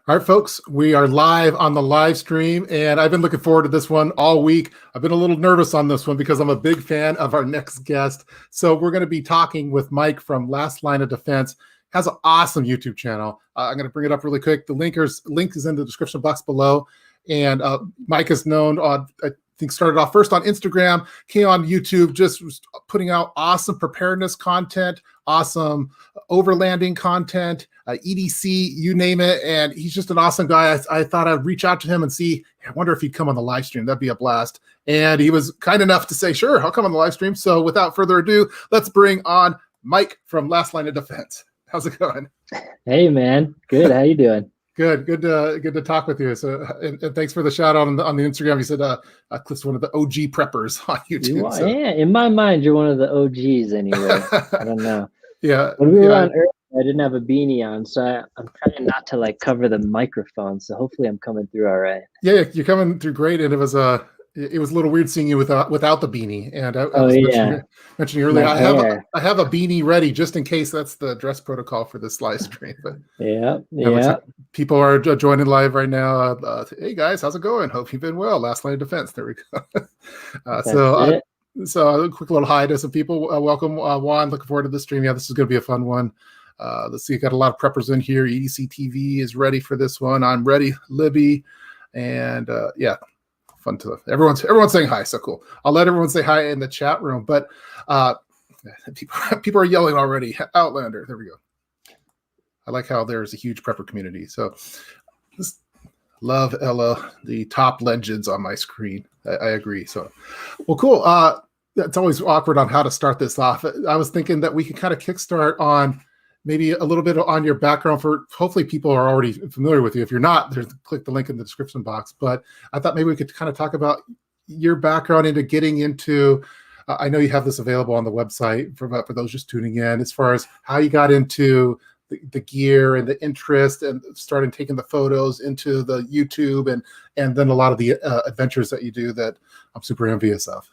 All right, folks, we are live on the live stream, and I've been looking forward to this one all week. I've been a little nervous on this one because I'm a big fan of our next guest. So we're going to be talking with Mike from Last Line of Defense. Has an awesome YouTube channel. I'm going to bring it up really quick. The link is in the description box below. And Mike is known on, I think, started off first on Instagram, came on YouTube, just putting out awesome preparedness content, awesome overlanding content, EDC, you name it. And he's just an awesome guy. I thought I'd reach out to him and see, I wonder if he'd come on the live stream. That'd be a blast. And he was kind enough to say, sure, I'll come on the live stream. So without further ado, let's bring on Mike from Last Line of Defense. How's it going? Hey, man. Good. How you doing? Good to talk with you. So, and thanks for the shout out on the Instagram. You said Cliff's one of the OG preppers on YouTube. Yeah, in my mind, you're one of the OGs anyway. I don't know. Yeah. When we were on Earth, I didn't have a beanie on, so I'm trying not to like cover the microphone. So hopefully, I'm coming through all right. Yeah, you're coming through great, and it was a little weird seeing you without the beanie. And I was mentioning earlier, I have a beanie ready just in case. That's the dress protocol for this live stream. But yeah. People are joining live right now. Hey guys, how's it going? Hope you've been well. Last Line of Defense. There we go. So a quick little hi to some people. Welcome, Juan. Looking forward to this stream. Yeah, this is going to be a fun one. Let's see. Got a lot of preppers in here. EDC TV is ready for this one. I'm ready, Libby, and fun to everyone's saying hi. So cool. I'll let everyone say hi in the chat room. But people are yelling already. Outlander. There we go. I like how there's a huge prepper community. So just love Ella, the top legends on my screen. I agree. So, well, cool. It's always awkward on how to start this off. I was thinking that we could kind of kickstart on maybe a little bit on your background for hopefully people are already familiar with you. If you're not, click the link in the description box. But I thought maybe we could kind of talk about your background into getting into, I know you have this available on the website for those just tuning in, as far as how you got into the gear and the interest and starting taking the photos into the YouTube and then a lot of the adventures that you do that I'm super envious of.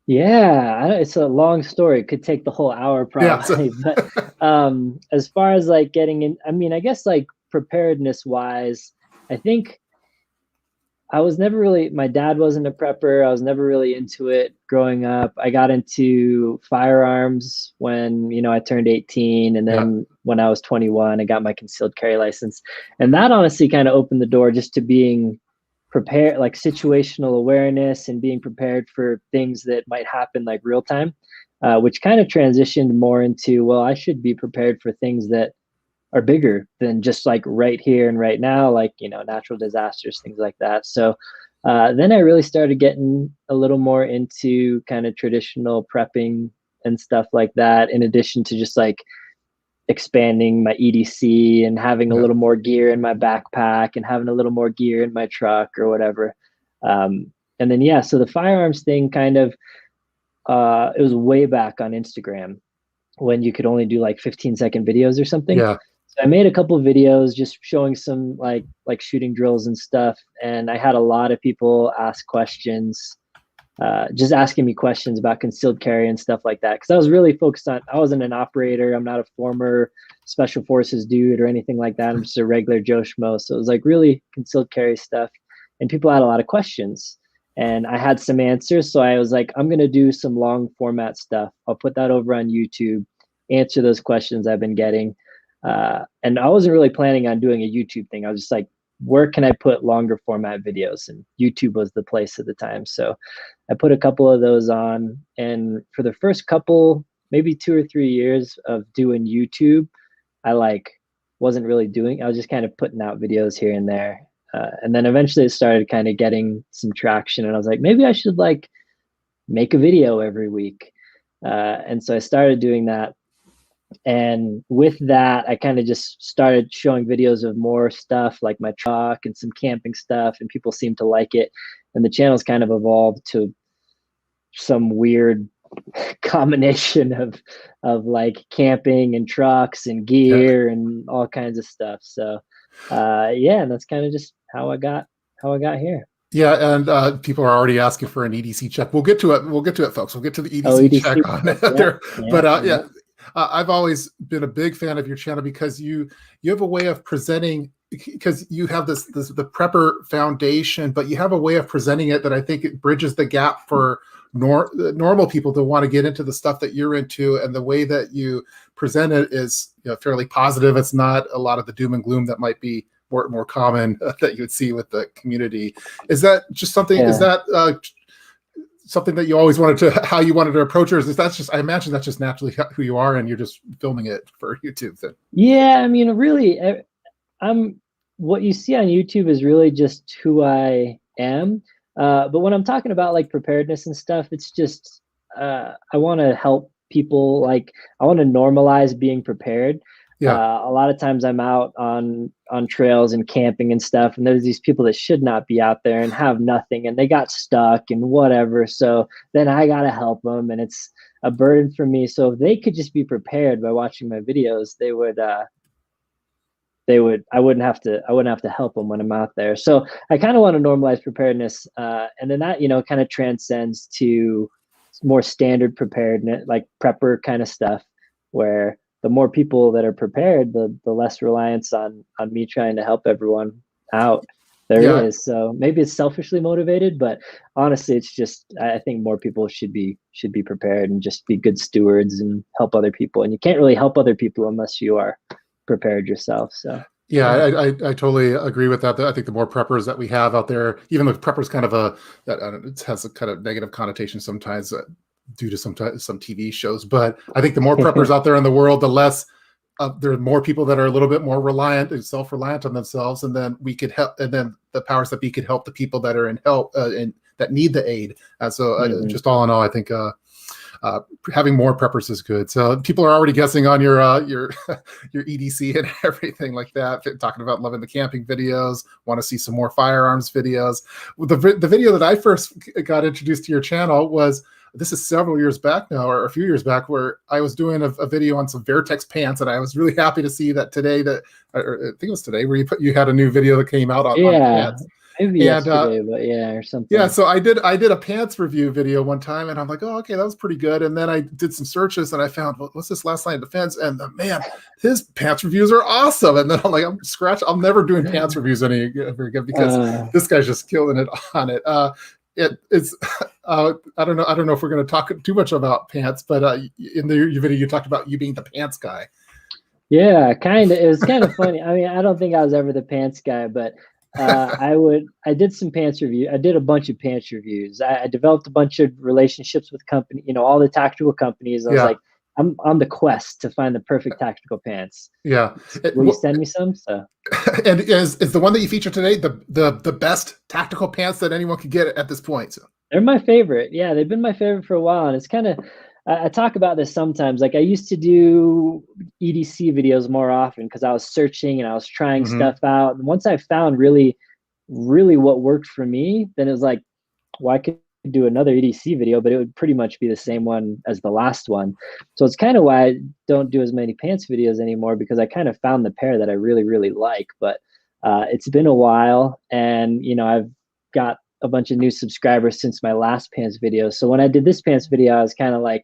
Yeah, it's a long story. It could take the whole hour probably. Yeah, but as far as like getting in, I mean, I guess like preparedness wise, I think I was never really, my dad wasn't a prepper. I was never really into it growing up. I got into firearms when, I turned 18. And then when I was 21, I got my concealed carry license. And that honestly kind of opened the door just to being prepared, like situational awareness and being prepared for things that might happen like real time, which kind of transitioned more into, well, I should be prepared for things that are bigger than just like right here and right now, like, natural disasters, things like that. So then I really started getting a little more into kind of traditional prepping and stuff like that, in addition to just like expanding my EDC and having a little more gear in my backpack and having a little more gear in my truck or whatever. And then, so the firearms thing kind of, it was way back on Instagram when you could only do like 15-second videos or something. Yeah. So I made a couple of videos just showing some like shooting drills and stuff. And I had a lot of people ask questions, just asking me questions about concealed carry and stuff like that. Cause I was really focused on, I wasn't an operator. I'm not a former special forces dude or anything like that. I'm just a regular Joe Schmo. So it was like really concealed carry stuff. And people had a lot of questions and I had some answers. So I was like, I'm going to do some long format stuff. I'll put that over on YouTube, answer those questions I've been getting. And I wasn't really planning on doing a YouTube thing. I was just like, where can I put longer format videos? And YouTube was the place at the time. So I put a couple of those on. And for the first couple, maybe 2 or 3 years of doing YouTube, I wasn't really doing, I was just kind of putting out videos here and there. And then eventually it started kind of getting some traction. And I was like, maybe I should make a video every week. And so I started doing that. And with that, I kind of just started showing videos of more stuff like my truck and some camping stuff, and people seemed to like it. And the channel's kind of evolved to some weird combination of like camping and trucks and gear and all kinds of stuff. So and that's kind of just how I got here. Yeah, and people are already asking for an EDC check. We'll get to it. Folks. We'll get to the EDC check on it there. But I've always been a big fan of your channel because you have a way of presenting because you have this the prepper foundation, but you have a way of presenting it that I think it bridges the gap for normal people to want to get into the stuff that you're into, and the way that you present it is, you know, fairly positive. It's not a lot of the doom and gloom that might be more common that you would see with the community. Is that just something? Is that something that you always wanted to, how you wanted to approach it? Or is that just, I imagine that's just naturally who you are and you're just filming it for YouTube then? Yeah, I mean, really, what you see on YouTube is really just who I am. But when I'm talking about like preparedness and stuff, it's just I want to help people. Like, I want to normalize being prepared. Yeah. A lot of times I'm out on trails and camping and stuff, and there's these people that should not be out there and have nothing, and they got stuck and whatever. So then I gotta help them, and it's a burden for me. So if they could just be prepared by watching my videos, they would. I wouldn't have to help them when I'm out there. So I kind of want to normalize preparedness, and then that, you know, kind of transcends to more standard preparedness, like prepper kind of stuff, where the more people that are prepared, the less reliance on me trying to help everyone out there is. So maybe it's selfishly motivated, but honestly, it's just, I think more people should be prepared and just be good stewards and help other people. And you can't really help other people unless you are prepared yourself. So I totally agree with that. I think the more preppers that we have out there, even though prepper is kind of it has a kind of negative connotation sometimes due to some TV shows, but I think the more preppers out there in the world, the less there are more people that are a little bit more reliant and self-reliant on themselves, and then we could help, and then the powers that be could help the people that are in help and that need the aid. Just all in all, I think having more preppers is good. So people are already guessing on your EDC and everything like that, talking about loving the camping videos, want to see some more firearms videos. The video that I first got introduced to your channel was, this is several years back now, or a few years back, where I was doing a video on some Vertex pants, and I was really happy to see that today, I think it was today, where you had a new video that came out on pants. Maybe yesterday, but or something. Yeah, so I did a pants review video one time, and I'm like, oh, okay, that was pretty good. And then I did some searches, and I found, what's this Last Line of Defense? And man, his pants reviews are awesome. And then I'm like, I'm never doing pants reviews ever again, because this guy's just killing it on it. It's I don't know if we're going to talk too much about pants, but in your video you talked about you being the pants guy. Yeah, kind of. It was kind of funny. I mean, I don't think I was ever the pants guy, but I did some pants review. I did a bunch of pants reviews. I developed a bunch of relationships with company, all the tactical companies. I was like, I'm on the quest to find the perfect tactical pants. Yeah. Will you send me some? So. And is the one that you featured today the best tactical pants that anyone could get at this point? So. They're my favorite. Yeah, they've been my favorite for a while, and it's kind of, I talk about this sometimes. Like, I used to do EDC videos more often because I was searching and I was trying stuff out. And once I found really, really what worked for me, then it was like, well, I could do another EDC video, but it would pretty much be the same one as the last one. So it's kind of why I don't do as many pants videos anymore, because I kind of found the pair that I really, really like. But it's been a while, and I've got a bunch of new subscribers since my last pants video. So when I did this pants video, I was kind of like,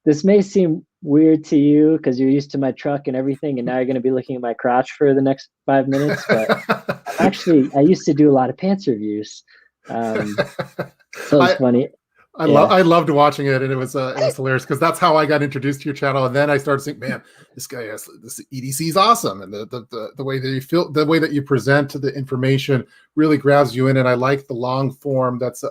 this may seem weird to you because you're used to my truck and everything, and now you're going to be looking at my crotch for the next 5 minutes. But actually, I used to do a lot of pants reviews. So it's funny. I loved watching it, and it was hilarious because that's how I got introduced to your channel. And then I started saying, man, this guy has this EDC is awesome, and the way that you feel, the way that you present the information really grabs you in. And I like the long form. That's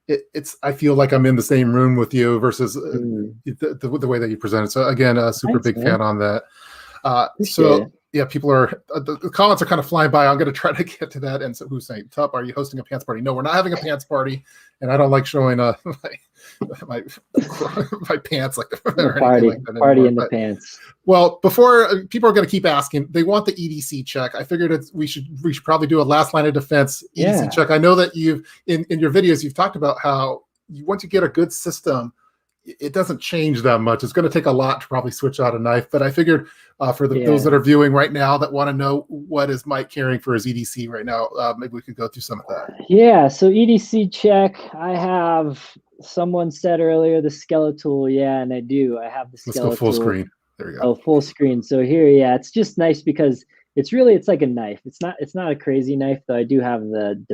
it's I feel like I'm in the same room with you versus the way that you present it. So again, a super big fan on that. Yeah, people are the comments are kind of flying by. I'm going to try to get to that. And so, who's saying, "Tup, are you hosting a pants party?" No, we're not having a pants party, and I don't like showing my pants like party like that party in the pants. Well, before people are going to keep asking, they want the EDC check. I figured we should probably do a Last Line of Defense EDC check. I know that you've in your videos you've talked about how once you get a good system, it doesn't change that much. It's going to take a lot to probably switch out a knife, but I figured for those that are viewing right now that want to know what is Mike carrying for his EDC right now, maybe we could go through some of that. Yeah, so EDC check, I have, someone said earlier, the skeletal. Yeah, and I do. I have the skeletal. Let's go full screen. There we go. Oh, full screen. So here, it's just nice because it's like a knife. It's not a crazy knife though. I do have the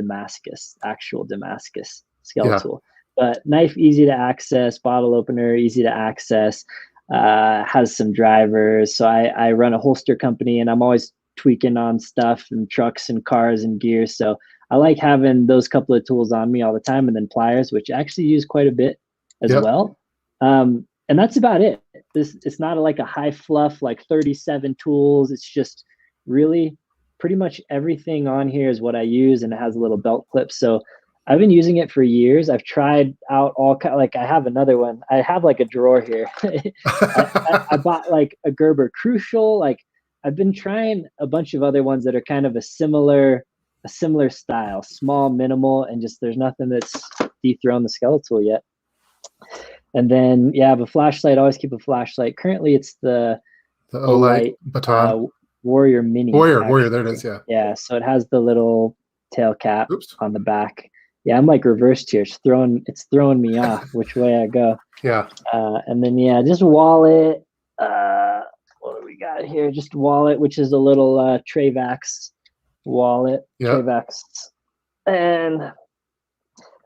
actual Damascus Yeah. skeletal, but knife easy to access, bottle opener easy to access, has some drivers. So I run a holster company and I'm always tweaking on stuff and trucks and cars and gear. So I like having those couple of tools on me all the time, and then pliers, which I actually use quite a bit as Yep. well. And that's about it. It's not like a high fluff like 37 tools. It's just really pretty much everything on here is what I use, and it has a little belt clip. So I've been using it for years. I've tried out all kind, like I have another one. I have like a drawer here. I bought like a Gerber Crucial. Like I've been trying a bunch of other ones that are kind of a similar style, small, minimal, and just there's nothing that's dethroned the skeletal yet. And then yeah, I have a flashlight. I always keep a flashlight. Currently, it's the Olight baton. Warrior Mini. Warrior. There it is. Yeah. Yeah. So it has the little tail cap Oops. on the back. Yeah, I'm like reversed here. It's throwing me off which way I go. Yeah. And then yeah, just wallet. What do we got here? Just wallet, which is a little Travax wallet. Yeah. Travax. And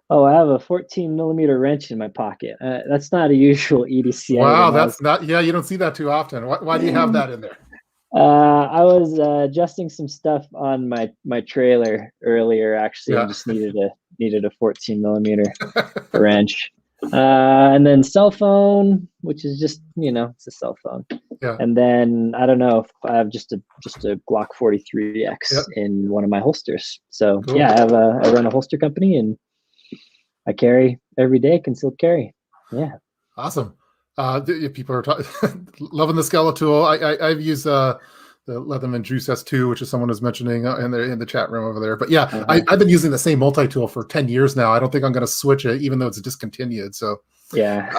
oh, I have a 14 millimeter wrench in my pocket. That's not a usual EDC. Wow, that's not. Yeah, you don't see that too often. Why do you have that in there? I was adjusting some stuff on my trailer earlier, actually, and just needed a 14 millimeter wrench. And then cell phone, which is just it's a cell phone. Yeah. And then I don't know if I have just a Glock 43X in one of my holsters. So cool. Yeah, I run a holster company and I carry every day, concealed carry. Yeah. Awesome. People are loving the skeletal. I've used the Leatherman Juice S2, which is someone was mentioning in the chat room over there. But yeah, I've been using the same multi-tool for 10 years now. I don't think I'm going to switch it, even though it's discontinued. So yeah.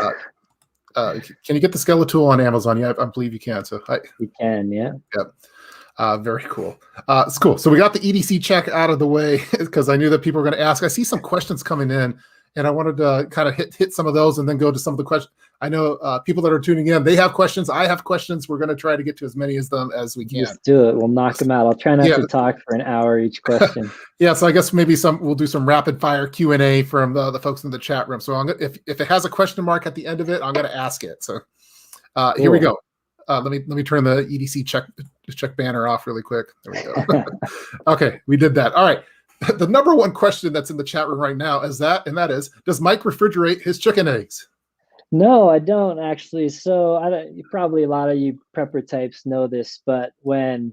Can you get the skeletal on Amazon? Yeah, I believe you can. So you can, yeah. Yep. Very cool. It's cool. So we got the EDC check out of the way because I knew that people were going to ask. I see some questions coming in, and I wanted to kind of hit some of those and then go to some of the questions. I know people that are tuning in, they have questions. I have questions. We're going to try to get to as many of them as we can. Just do it. We'll knock them out. I'll try not to talk for an hour each question. Yeah, so I guess maybe we'll do some rapid fire Q&A from the folks in the chat room. So if it has a question mark at the end of it, I'm going to ask it. So cool. Here we go. Let me turn the EDC check banner off really quick. There we go. Okay, we did that. All right. The number one question that's in the chat room right now is that is, does Mike refrigerate his chicken eggs? No, I don't actually. So probably a lot of you prepper types know this, but when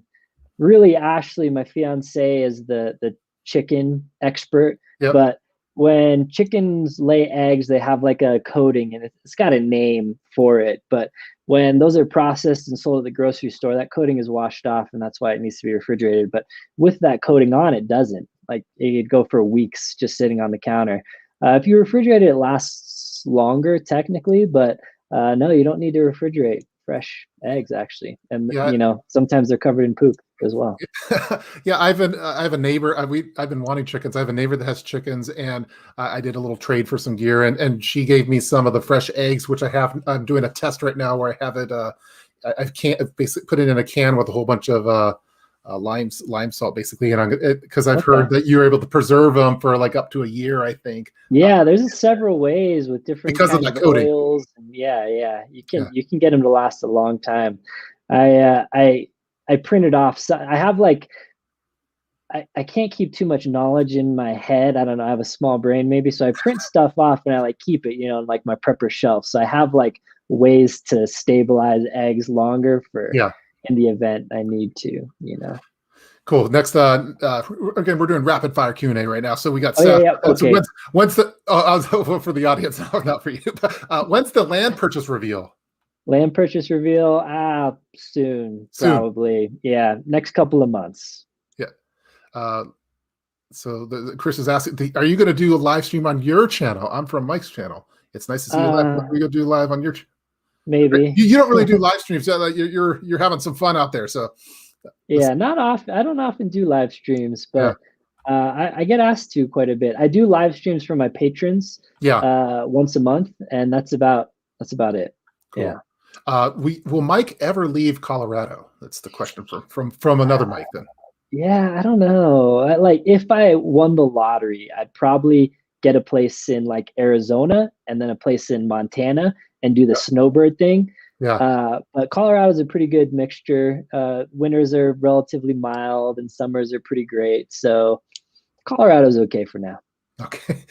really Ashley, my fiance, is the chicken expert. Yep. But when chickens lay eggs, they have like a coating, and it's got a name for it. But when those are processed and sold at the grocery store, that coating is washed off, and that's why it needs to be refrigerated. But with that coating on, it doesn't. Like it could go for weeks just sitting on the counter. If you refrigerate it, it lasts longer technically, but no, you don't need to refrigerate fresh eggs actually. And sometimes they're covered in poop as well. Yeah, I have a neighbor. I've been wanting chickens. I have a neighbor that has chickens, and I did a little trade for some gear, and she gave me some of the fresh eggs, which I'm doing a test right now where I have it. I've basically put it in a can with a whole bunch of lime salt, basically, and because I've heard that you're able to preserve them for like up to a year, I think. Yeah, there's several ways with different because kinds of the coating. Oils. And you can get them to last a long time. I printed off. So I have like I can't keep too much knowledge in my head. I don't know. I have a small brain maybe, so I print stuff off and I like keep it, in like my prepper shelf. So I have like ways to stabilize eggs longer for in the event I need to, Cool. Next, again, we're doing rapid fire Q&A right now. So we got Seth. Okay. So when's the for the audience, not for you. When's the land purchase reveal? Land purchase reveal soon, probably. Yeah, next couple of months. Yeah. So Chris is asking, are you going to do a live stream on your channel? I'm from Mike's channel. It's nice to see you live. We go do live on your channel. Maybe you don't really do live streams. You're having some fun out there. So yeah, not often. I don't often do live streams, but I get asked to quite a bit. I do live streams for my patrons. Once a month, and that's about it. Cool. Yeah. Will Mike ever leave Colorado? That's the question from another Mike then. Yeah, I don't know. Like if I won the lottery, I'd probably get a place in like Arizona and then a place in Montana and do the snowbird thing. Yeah. But Colorado's a pretty good mixture. Winters are relatively mild and summers are pretty great. So Colorado's okay for now. Okay.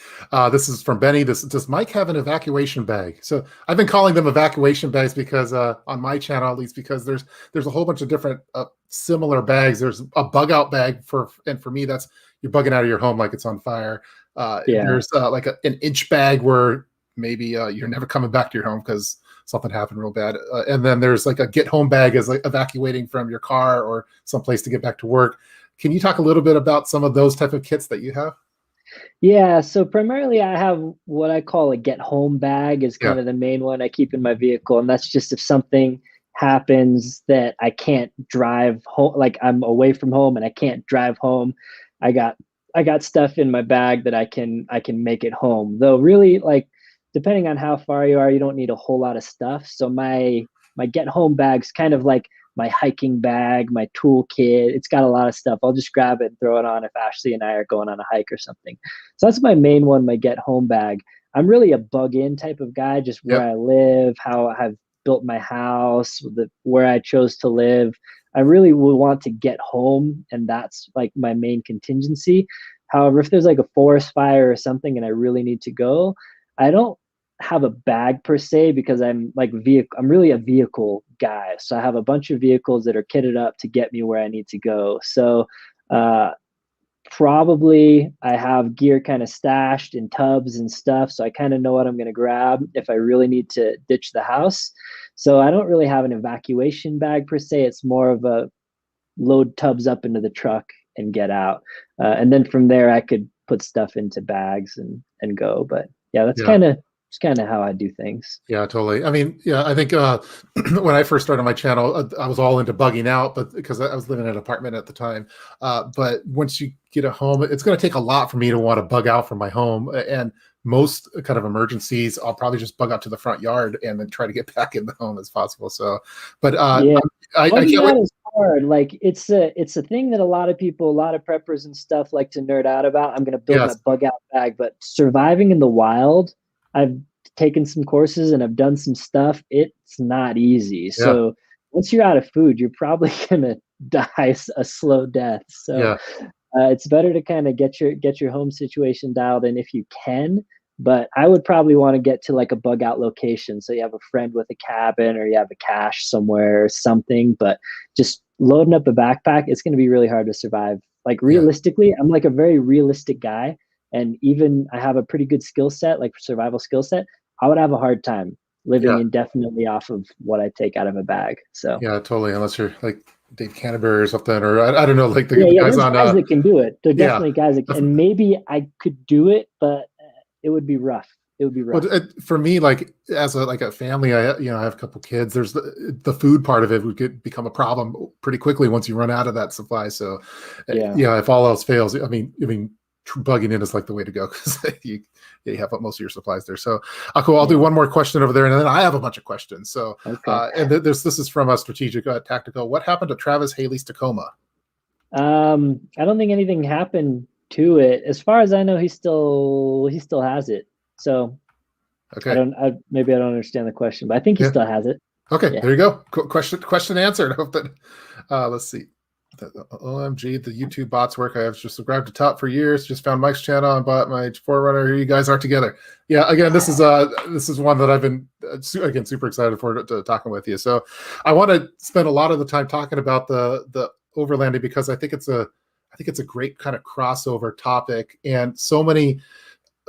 This is from Benny. Does Mike have an evacuation bag? So I've been calling them evacuation bags because on my channel, at least, because there's a whole bunch of different similar bags. There's a bug out bag and for me, that's you're bugging out of your home like it's on fire. Yeah. There's like an inch bag where maybe you're never coming back to your home because something happened real bad. And then there's like a get home bag as like evacuating from your car or someplace to get back to work. Can you talk a little bit about some of those type of kits that you have? Yeah, so primarily I have what I call a get home bag is Yeah. kind of the main one I keep in my vehicle. And that's just if something happens that I can't drive home, like I'm away from home and I can't drive home, I got I got stuff in my bag that I can make it home. Though really like depending on how far you are, you don't need a whole lot of stuff. So my get home bag's kind of like my hiking bag, my toolkit. It's got a lot of stuff. I'll just grab it and throw it on if Ashley and I are going on a hike or something. So that's my main one, my get home bag. I'm really a bug in type of guy, just where Yep. I live, how I've built my house, where I chose to live. I really would want to get home, and that's like my main contingency. However, if there's like a forest fire or something and I really need to go, I don't have a bag per se because I'm really a vehicle guy. So I have a bunch of vehicles that are kitted up to get me where I need to go. So uh probably I have gear kind of stashed in tubs and stuff. So I kind of know what I'm going to grab if I really need to ditch the house. So I don't really have an evacuation bag per se. It's more of a load tubs up into the truck and get out. And then from there, I could put stuff into bags and go. But yeah, Yeah. it's kind of how I do things. Yeah, totally. I mean, yeah, I think when I first started my channel, I was all into bugging out, but because I was living in an apartment at the time. But once you get a home, it's going to take a lot for me to want to bug out from my home. And most kind of emergencies, I'll probably just bug out to the front yard and then try to get back in the home as possible. So, but Yeah, I bugging can't wait. out is hard. Like it's a thing that a lot of people, a lot of preppers and stuff like to nerd out about. I'm gonna build my Yes. bug out bag, but surviving in the wild, I've taken some courses and I've done some stuff. It's not easy. Yeah. So once you're out of food, you're probably gonna die a slow death. So Yeah. it's better to kind of get your home situation dialed in if you can. But I would probably want to get to like a bug out location. So you have a friend with a cabin or you have a cache somewhere or something. But just loading up a backpack, it's going to be really hard to survive. Like Yeah. realistically, I'm like a very realistic guy. And even I have a pretty good skill set, like survival skill set. I would have a hard time living Yeah. indefinitely off of what I take out of a bag. So Yeah, totally. Unless you're like Dave Canterbury or something, or I don't know, like yeah, the yeah, guys there's on, guys that can do it. There are yeah. definitely guys that can, and maybe I could do it, but it would be rough. It would be rough. Well, for me, like as a family, I have a couple kids. There's the food part of it would become a problem pretty quickly once you run out of that supply. So, Yeah. yeah, if all else fails, I mean, bugging in is like the way to go because you have most of your supplies there. So, cool. I'll do one more question over there, and then I have a bunch of questions. So, Okay. and this is from a strategic tactical. What happened to Travis Haley's Tacoma? I don't think anything happened to it. As far as I know, he still has it. So Okay. maybe I don't understand the question, but I think he Yeah. still has it. Okay. Yeah. There you go. Question answered. I hope that. Let's see. OMG, the YouTube bots work. I have just subscribed to Top for years. Just found Mike's channel and bought my Forerunner. Here you guys are together. Yeah, again, this is one that I've been again super excited for to talking with you. So I want to spend a lot of the time talking about the overlanding because I think it's a great kind of crossover topic, and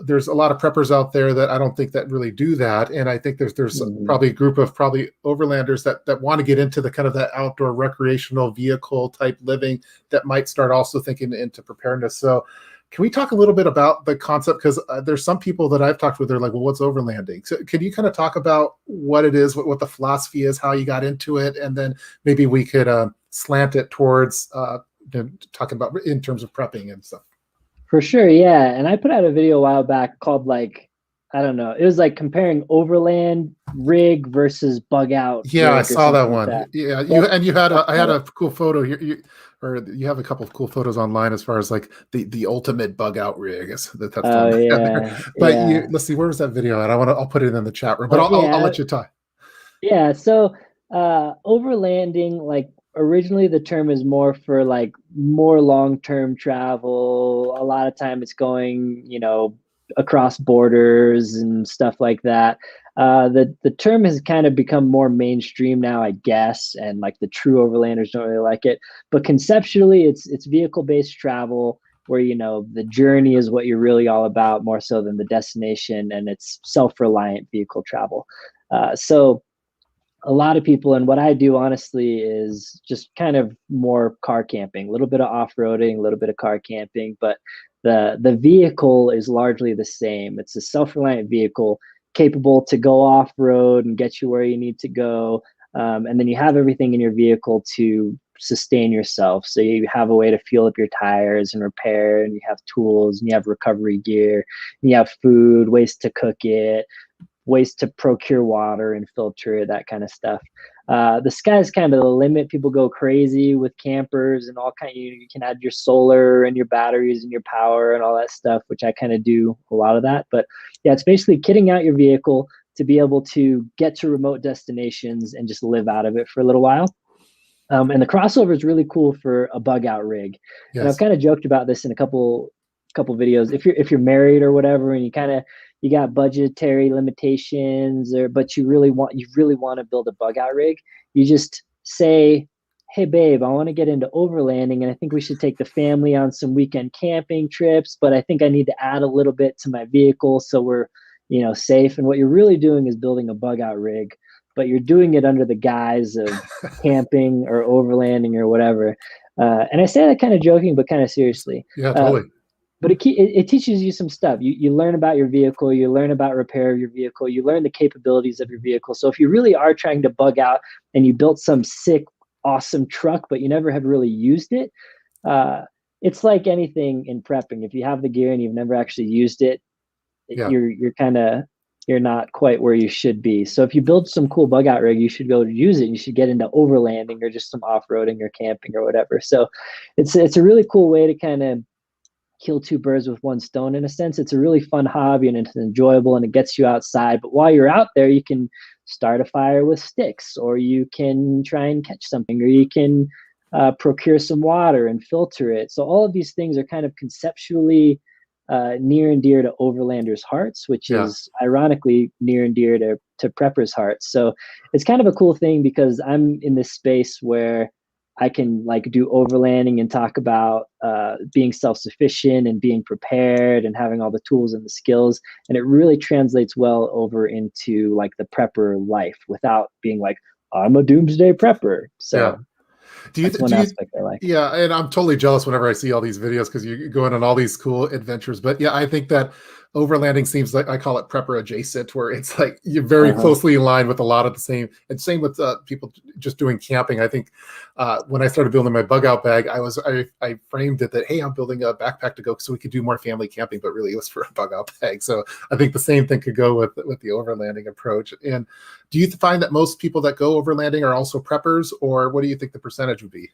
there's a lot of preppers out there that I don't think that really do that. And I think there's probably a group of overlanders that want to get into the kind of that outdoor recreational vehicle type living that might start also thinking into preparedness. So can we talk a little bit about the concept? Because there's some people that I've talked with, they're like, well, what's overlanding? So can you kind of talk about what it is, what the philosophy is, how you got into it? And then maybe we could slant it towards talking about in terms of prepping and stuff. For sure, yeah. And I put out a video a while back called like I don't know. It was like comparing overland rig versus bug out Yeah, I rig or saw that something like one. that. Yeah, Yep. you had That's I had about it. a cool photo here. Or you have a couple of cool photos online as far as like the ultimate bug out rig. I guess that's thrown Oh together. yeah, But yeah. let's see, where was that video at? I'll put it in the chat room. But But I'll yeah, let you talk. yeah. So overlanding, like originally the term is more for like more long-term travel. A lot of time it's going, across borders and stuff like that. The term has kind of become more mainstream now, I guess, and like the true overlanders don't really like it. But conceptually, it's vehicle-based travel where the journey is what you're really all about, more so than the destination, and it's self-reliant vehicle travel. So a lot of people, and what I do honestly is just kind of more car camping, a little bit of off-roading, a little bit of car camping, but the vehicle is largely the same. It's a self-reliant vehicle capable to go off-road and get you where you need to go. And then you have everything in your vehicle to sustain yourself. So you have a way to fuel up your tires and repair, and you have tools, and you have recovery gear, and you have food, ways to cook it, ways to procure water and filter it, that kind of stuff. The sky's kind of the limit. People go crazy with campers and all kind. You can add your solar and your batteries and your power and all that stuff, which I kind of do a lot of that. But yeah, it's basically kitting out your vehicle to be able to get to remote destinations and just live out of it for a little while. And the crossover is really cool for a bug out rig. And I've Yes. kind of joked about this in a couple videos. If you're married or whatever, and you got budgetary limitations, but you really want to build a bug out rig, you just say, "Hey babe, I want to get into overlanding, and I think we should take the family on some weekend camping trips, but I think I need to add a little bit to my vehicle so we're safe." And what you're really doing is building a bug out rig, but you're doing it under the guise of camping or overlanding or whatever. And I say that kind of joking, but kind of seriously. Yeah, Uh, totally. but it teaches you some stuff. You learn about your vehicle, you learn about repair of your vehicle, you learn the capabilities of your vehicle. So if you really are trying to bug out and you built some sick, awesome truck, but you never have really used it, uh, it's like anything in prepping. If you have the gear and you've never actually used it, Yeah. you're not quite where you should be. So if you build some cool bug out rig, you should go to use it. You should get into overlanding or just some off-roading or camping or whatever. So it's a really cool way to kind of kill two birds with one stone in a sense. It's a really fun hobby and it's enjoyable and it gets you outside. But while you're out there, you can start a fire with sticks, or you can try and catch something, or you can procure some water and filter it. So all of these things are kind of conceptually near and dear to overlanders' hearts, which Yeah. is ironically near and dear to preppers' hearts. So it's kind of a cool thing because I'm in this space where I can like do overlanding and talk about being self-sufficient and being prepared and having all the tools and the skills. And it really translates well over into like the prepper life without being like, I'm a doomsday prepper. Yeah. So that's one Do you, aspect I like. yeah, and I'm totally jealous whenever I see all these videos because you're going on all these cool adventures. But yeah, I think that overlanding seems like I call it prepper adjacent, where it's like you're very Uh-huh. closely in line with a lot of the same, and same with people just doing camping. I think when I started building my bug out bag, I framed it that, hey, I'm building a backpack to go so we could do more family camping, but really it was for a bug out bag. So I think the same thing could go with the overlanding approach. And do you find that most people that go overlanding are also preppers, or what do you think the percentage would be?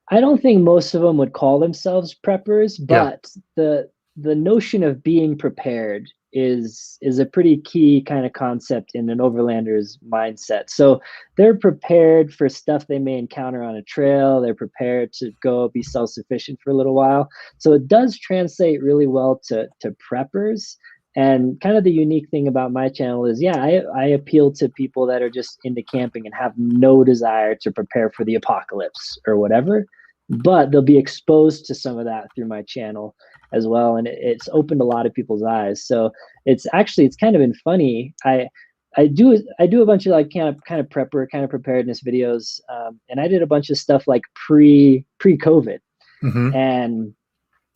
I don't think most of them would call themselves preppers, Yeah. but the notion of being prepared is a pretty key kind of concept in an overlander's mindset. So they're prepared for stuff they may encounter on a trail. They're prepared to go be self-sufficient for a little while. So it does translate really well to preppers. And kind of the unique thing about my channel is, yeah, I appeal to people that are just into camping and have no desire to prepare for the apocalypse or whatever, but they'll be exposed to some of that through my channel as well. And it's opened a lot of people's eyes. So it's kind of been funny. I do a bunch of like kind of prepper, kind of preparedness videos. And I did a bunch of stuff like pre-COVID. Mm-hmm. And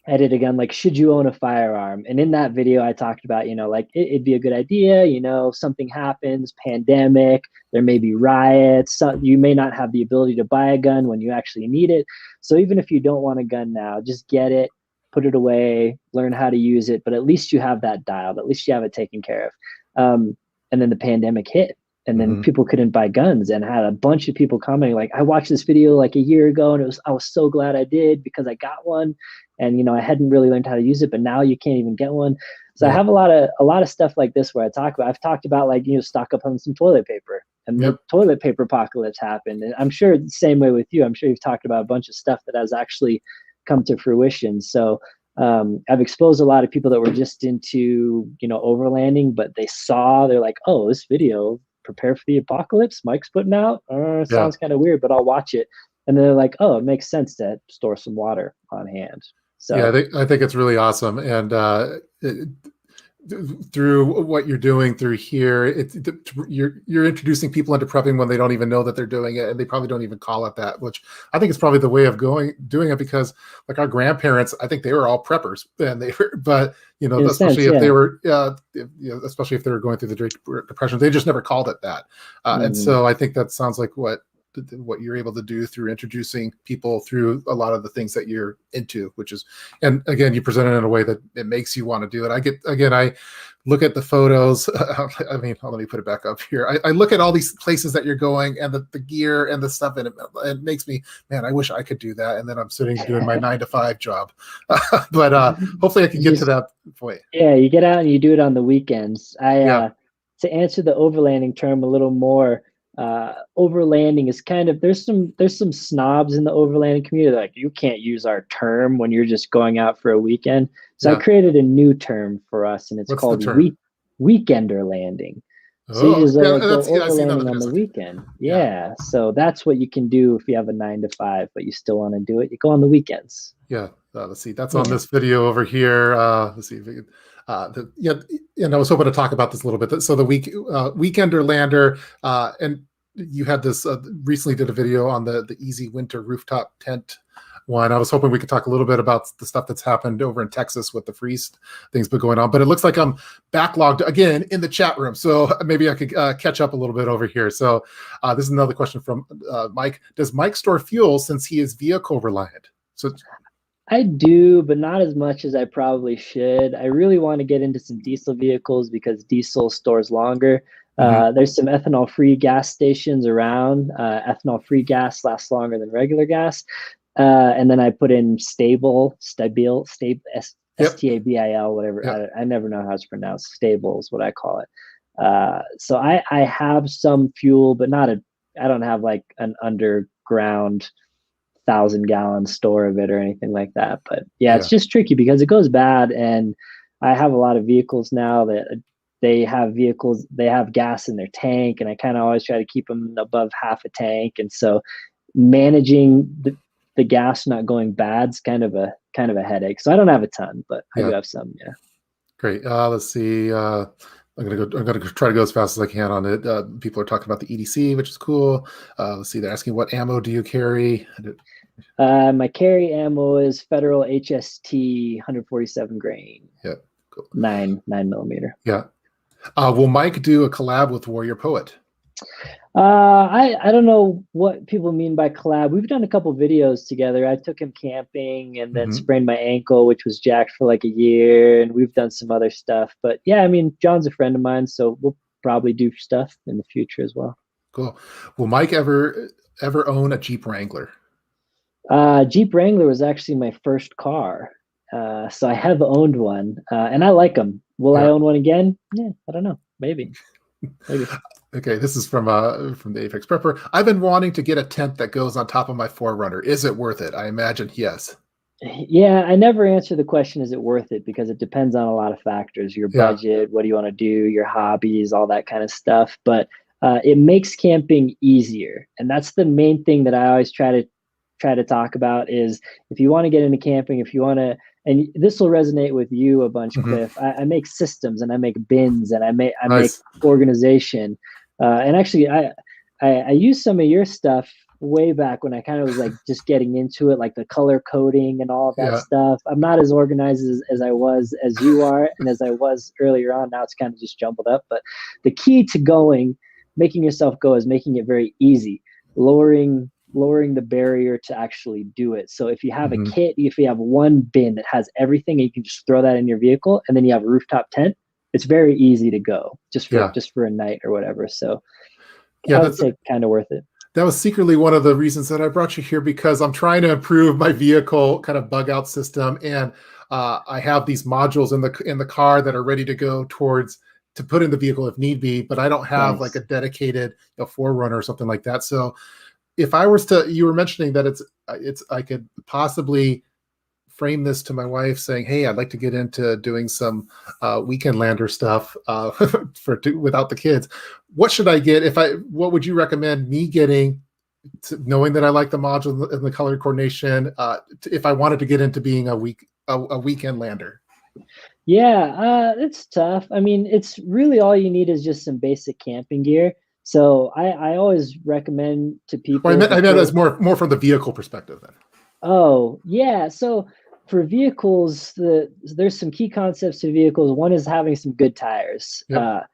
I did again, like, should you own a firearm? And in that video, I talked about, like it'd be a good idea, something happens, pandemic, there may be riots, so you may not have the ability to buy a gun when you actually need it. So even if you don't want a gun now, just get it, put it away, learn how to use it, but at least you have that dialed, at least you have it taken care of. And then the pandemic hit, and then people couldn't buy guns, and I had a bunch of people commenting like, I watched this video like a year ago and I was so glad I did because I got one, and you know, I hadn't really learned how to use it, but now you can't even get one. So I have a lot of stuff like this where I've talked about, like, you know, stock up on some toilet paper, and the toilet paper apocalypse happened. And I'm sure the same way with you. I'm sure you've talked about a bunch of stuff that has actually come to fruition. So I've exposed a lot of people that were just into, you know, overlanding, but they're like, oh, this video, prepare for the apocalypse, Mike's putting out, sounds kind of weird, but I'll watch it. And they're like, oh, it makes sense to store some water on hand. So yeah, I think it's really awesome. And through what you're doing through here, you're introducing people into prepping when they don't even know that they're doing it, and they probably don't even call it that, which I think is probably the way of doing it, because like our grandparents, I think they were all preppers, and but you know, especially if they were, especially if they were going through the Great Depression, they just never called it that. And so I think that sounds like what you're able to do through introducing people through a lot of the things that you're into, which is, and again, you present it in a way that it makes you want to do it. I look at the photos. I mean, let me put it back up here. I look at all these places that you're going, and the gear and the stuff, and it makes me, man, I wish I could do that. And then I'm sitting doing my 9-to-5 job. But hopefully I can get to that point. Yeah, you get out and you do it on the weekends. To answer the overlanding term a little more, overlanding is kind of, there's some snobs in the overlanding community, like, you can't use our term when you're just going out for a weekend. So I created a new term for us, and it's called weekender landing. So you just go overlanding on the weekend. Yeah. So that's what you can do if you have a 9-to-5, but you still want to do it. You go on the weekends. Yeah. Let's see. That's on this video over here. Let's see if we can. And I was hoping to talk about this a little bit. So the weekender lander, and you had this recently did a video on the easy winter rooftop tent one. I was hoping we could talk a little bit about the stuff that's happened over in Texas with the freeze things been going on. But it looks like I'm backlogged again in the chat room, so maybe I could catch up a little bit over here. So this is another question from Mike. Does Mike store fuel since he is vehicle reliant? So I do, but not as much as I probably should. I really want to get into some diesel vehicles because diesel stores longer. There's some ethanol-free gas stations around. Ethanol-free gas lasts longer than regular gas. And then I put in stable, S-T-A-B-I-L, whatever. Yep. I never know how it's pronounced. Stable is what I call it. So I have some fuel, but I don't have like an underground 1,000-gallon store of it or anything like that. But it's just tricky because it goes bad. And I have a lot of vehicles now that they have gas in their tank, and I kind of always try to keep them above half a tank. And so managing the gas not going bad is kind of a headache. So I don't have a ton, but I do have some. Yeah. Great. Let's see. I'm gonna try to go as fast as I can on it. People are talking about the EDC, which is cool. Let's see. They're asking, what ammo do you carry? My carry ammo is Federal HST 147 grain. Yeah. Cool. 9 millimeter. Yeah. Will Mike do a collab with Warrior Poet? I don't know what people mean by collab. We've done a couple videos together. I took him camping and then sprained my ankle, which was jacked for like a year, and we've done some other stuff. But yeah, I mean, John's a friend of mine, so we'll probably do stuff in the future as well. Cool. Will Mike ever own a Jeep Wrangler? Jeep Wrangler was actually my first car. So I have owned one, and I like them. Will I own one again? Yeah, I don't know. Maybe. Okay, this is from the Apex Prepper. I've been wanting to get a tent that goes on top of my 4Runner. Is it worth it? I imagine yes. Yeah, I never answer the question, is it worth it? Because it depends on a lot of factors. Your budget, what do you want to do, your hobbies, all that kind of stuff. But it makes camping easier. And that's the main thing that I always try to talk about is, if you want to get into camping, if you want to, and this will resonate with you a bunch, Cliff. I make systems, and I make bins, and I make organization. And actually, I use some of your stuff way back when I kind of was like just getting into it, like the color coding and all of that stuff. I'm not as organized as you are, and as I was earlier on. Now it's kind of just jumbled up. But the key to making yourself go is making it very easy, lowering lowering the barrier to actually do it. So if you have a Hmm. kit, if you have one bin that has everything, and you can just throw that in your vehicle, and then you have a rooftop tent, it's very easy to go Yeah. just for a night or whatever. So Yeah. I would say kind of worth it. That was secretly one of the reasons that I brought you here, because I'm trying to improve my vehicle kind of bug out system, and I have these modules in the car that are ready to go towards to put in the vehicle if need be, but I don't have like a Nice. dedicated Forerunner or something like that. So if I was to, you were mentioning that it's I could possibly frame this to my wife saying, "Hey, I'd like to get into doing some weekend lander stuff without the kids. What should I get? What would you recommend me getting, knowing that I like the module and the color coordination? If I wanted to get into being a weekend lander." Yeah, it's tough. I mean, it's really all you need is just some basic camping gear. So I always recommend to Well, people I meant as before. more from the vehicle perspective then. Oh, yeah. So for vehicles, there's some key concepts to vehicles. One is having some good tires. Yep.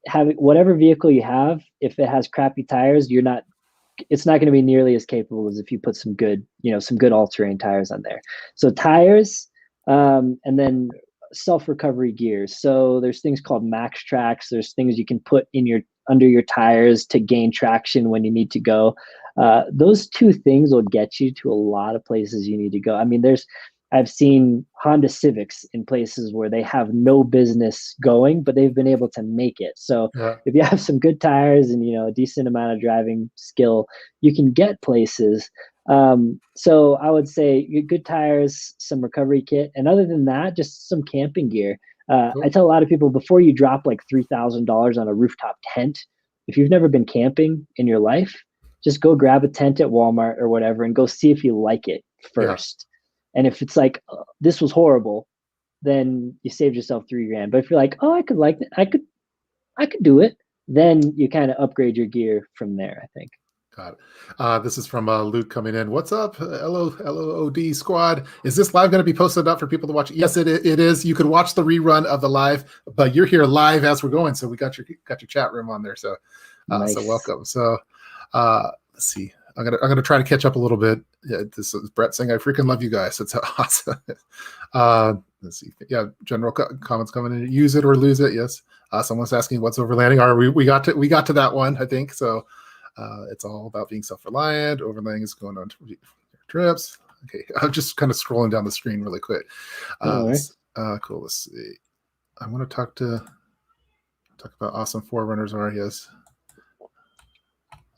Having whatever vehicle you have, if it has crappy tires, it's not going to be nearly as capable as if you put some good, some good all-terrain tires on there. So tires, and then self-recovery gears. So there's things called max tracks. There's things you can put in your under your tires to gain traction when you need to go. Those two things will get you to a lot of places you need to go. I mean, I've seen Honda Civics in places where they have no business going, but they've been able to make it. So Yeah. if you have some good tires and a decent amount of driving skill, you can get places. So I would say good tires, some recovery kit, and other than that, just some camping gear. I Cool. tell a lot of people before you drop like $3,000 on a rooftop tent, if you've never been camping in your life, just go grab a tent at Walmart or whatever and go see if you like it Yeah. first. And if it's like this was horrible, then you saved yourself $3,000. But if you're like, oh, I could like that, I could do it, then you kind of upgrade your gear from there, I think. Got it. This is from Luke coming in. What's up, LOD squad? Is this live going to be posted up for people to watch? Yes, it is. You can watch the rerun of the live, but you're here live as we're going, so we got your chat room on there. So, so Nice. welcome. So, let's see. I'm gonna try to catch up a little bit. Yeah, this is Brett saying, "I freaking love you guys. It's awesome." Let's see. Yeah, general comments coming in. Use it or lose it. Yes. Someone's asking what's overlanding. All right, we got to that one, I think. So. It's all about being self-reliant. Overlanding is going on trips. Okay, I'm just kind of scrolling down the screen really quick. Cool. Let's see. I want to talk about awesome forerunners are. Yes.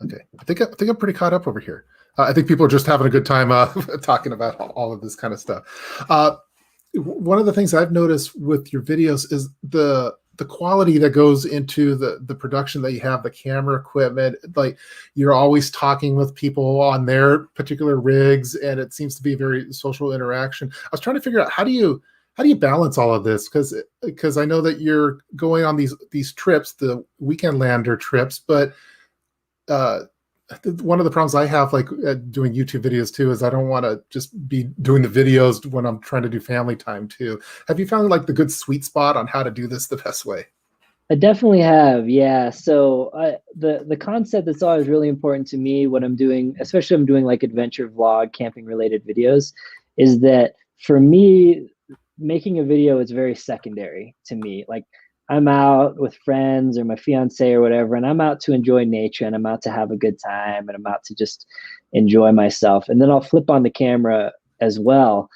Okay. I think I'm pretty caught up over here. I think people are just having a good time talking about all of this kind of stuff. One of the things I've noticed with your videos is the quality that goes into the production that you have, the camera equipment. Like you're always talking with people on their particular rigs, and it seems to be a very social interaction. I was trying to figure out how do you balance all of this, because I know that you're going on these trips, the weekend lander trips, but one of the problems I have, like doing YouTube videos too, is I don't want to just be doing the videos when I'm trying to do family time too. Have you found like the good sweet spot on how to do this the best way? I definitely have, yeah. So the concept that's always really important to me when I'm doing, especially I'm doing like adventure vlog, camping related videos, is that for me, making a video is very secondary to me. Like I'm out with friends or my fiance or whatever, and I'm out to enjoy nature and I'm out to have a good time and I'm out to just enjoy myself. And then I'll flip on the camera as well.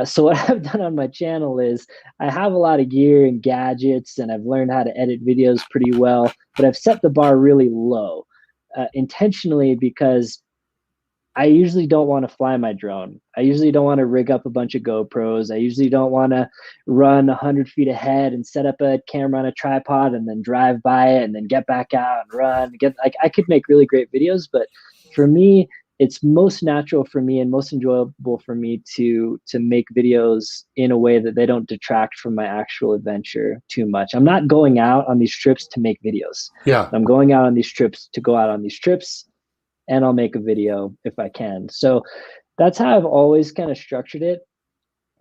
So what I've done on my channel is I have a lot of gear and gadgets and I've learned how to edit videos pretty well, but I've set the bar really low intentionally because I usually don't want to fly my drone. I usually don't want to rig up a bunch of GoPros. I usually don't want to run 100 feet ahead and set up a camera on a tripod and then drive by it and then get back out and run. I could make really great videos, but for me, it's most natural for me and most enjoyable for me to make videos in a way that they don't detract from my actual adventure too much. I'm not going out on these trips to make videos. Yeah. I'm going out on these trips to go out on these trips, and I'll make a video if I can. So that's how I've always kind of structured it.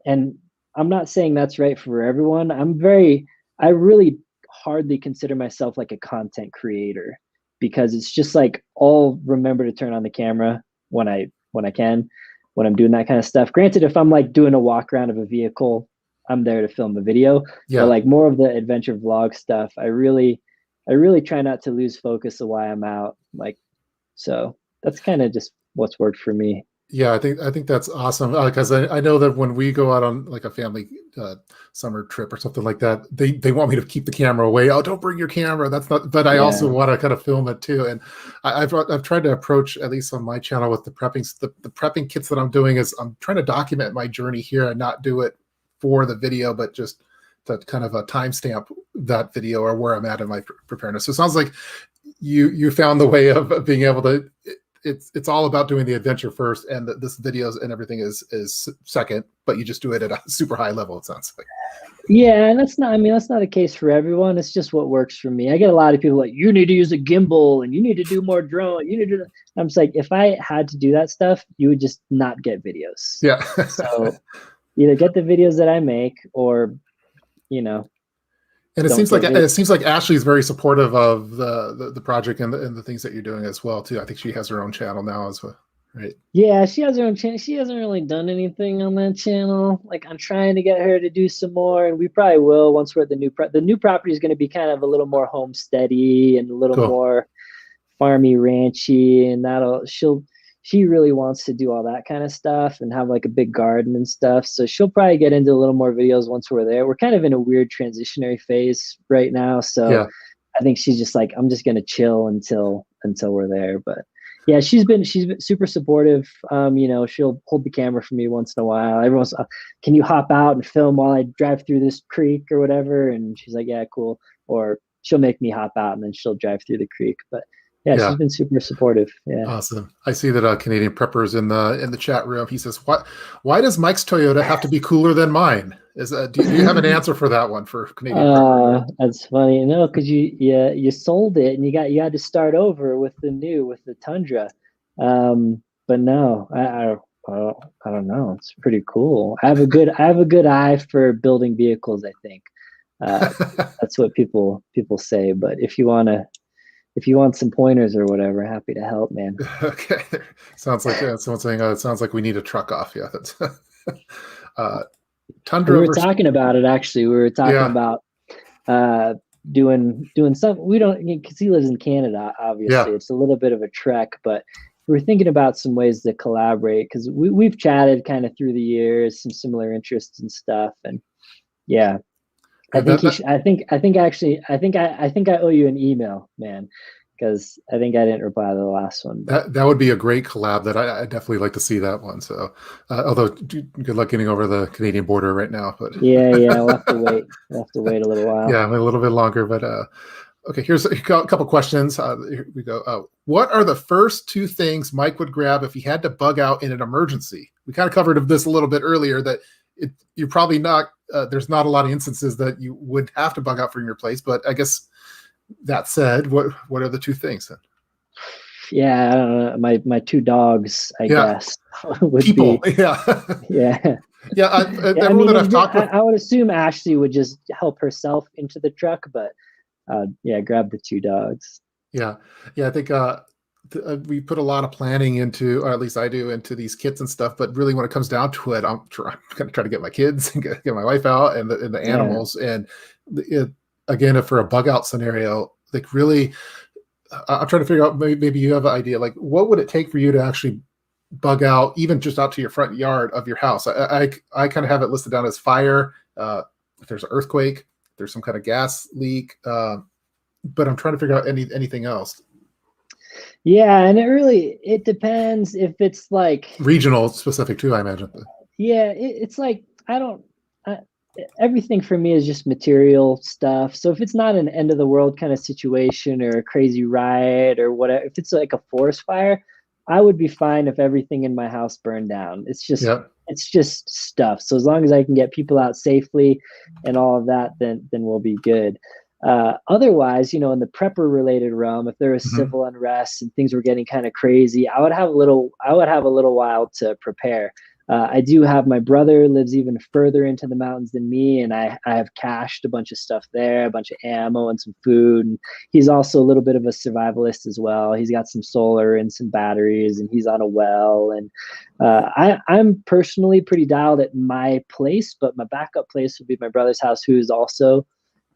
And I'm not saying that's right for everyone. I really hardly consider myself like a content creator because it's just like I'll remember to turn on the camera when I can, when I'm doing that kind of stuff. Granted, if I'm like doing a walk around of a vehicle, I'm there to film a video. Yeah. But like more of the adventure vlog stuff, I really try not to lose focus of why I'm out. Like, so that's kind of just what's worked for me. Yeah, I think that's awesome because I know that when we go out on like a family summer trip or something like that, they want me to keep the camera away. Oh, don't bring your camera. That's not. But I also want to kind of film it too. And I've tried to approach, at least on my channel, with the prepping kits that I'm doing, is I'm trying to document my journey here and not do it for the video, but just to kind of a timestamp that video or where I'm at in my preparedness. So it sounds like you found the way of being able to. It's all about doing the adventure first, and this videos and everything is second, but you just do it at a super high level, it sounds like. Yeah, and that's not the case for everyone. It's just what works for me. I get a lot of people like, you need to use a gimbal and you need to do more drone. You need to do that. I'm just like, if I had to do that stuff, you would just not get videos. Yeah. So either get the videos that I make, or, you know. And it seems like Ashley's very supportive of the project and the things that you're doing as well too. I think she has her own channel now as well, right? Yeah, she has her own channel. She hasn't really done anything on that channel. Like, I'm trying to get her to do some more, and we probably will once we're at the new property is going to be kind of a little more homesteady and a little more farmy, ranchy, and she really wants to do all that kind of stuff and have like a big garden and stuff. So she'll probably get into a little more videos once we're there. We're kind of in a weird transitionary phase right now. So I think she's just like, I'm just going to chill until we're there. But yeah, she's been super supportive. You know, she'll hold the camera for me once in a while. Everyone's, can you hop out and film while I drive through this creek or whatever? And she's like, yeah, cool. Or she'll make me hop out and then she'll drive through the creek. But yeah, she's been super supportive. Yeah. Awesome. I see that Canadian Prepper's in the chat room. He says, why does Mike's Toyota have to be cooler than mine? Do you have an answer for that one for Canadian Prepper? That's funny. No, because you sold it and you had to start over with the Tundra. But no, I don't know. It's pretty cool. I have a good eye for building vehicles, I think. That's what people say. But if you want some pointers or whatever, happy to help, man. Okay. Sounds like someone saying it sounds like we need a truck off. Yeah. That's Tundra. We were talking about it, actually. We were talking about doing some. We don't, because he lives in Canada, obviously. It's a little bit of a trek, but we're thinking about some ways to collaborate, because we've chatted kind of through the years, some similar interests and stuff. And yeah. I think I owe you an email, man, because I think I didn't reply to the last one. But that would be a great collab. That I definitely like to see that one. So, although good luck getting over the Canadian border right now. But yeah, we'll have to wait. We'll have to wait a little while. Yeah, a little bit longer. But okay, here's a couple questions. Here we go. What are the first two things Mike would grab if he had to bug out in an emergency? We kind of covered this a little bit earlier, that you're probably not. There's not a lot of instances that you would have to bug out from your place, but I guess that said, what are the two things then? Yeah, I don't know. My two dogs, I guess, would people. Be, yeah. Everyone that I've talked with, I would assume Ashley would just help herself into the truck, but grab the two dogs. Yeah. I think we put a lot of planning into, or at least I do, into these kits and stuff. But really, when it comes down to it, I'm going to try to get my kids and get my wife out and the animals. And again, if for a bug out scenario, like really, I'm trying to figure out, maybe you have an idea, like what would it take for you to actually bug out, even just out to your front yard of your house? I kind of have it listed down as fire, if there's an earthquake, there's some kind of gas leak, but I'm trying to figure out anything else. Yeah, and it depends if it's like regional specific too, I imagine. Yeah, it's like everything for me is just material stuff. So if it's not an end of the world kind of situation or a crazy riot or whatever, if it's like a forest fire, I would be fine if everything in my house burned down. It's just stuff. So as long as I can get people out safely and all of that, then we'll be good. Otherwise, in the prepper related realm, if there was civil unrest and things were getting kind of crazy, I would have a little while to prepare. I do have my brother lives even further into the mountains than me, and I have cached a bunch of stuff there, a bunch of ammo and some food. And he's also a little bit of a survivalist as well. He's got some solar and some batteries, and he's on a well. And I'm personally pretty dialed at my place, but my backup place would be my brother's house, who is also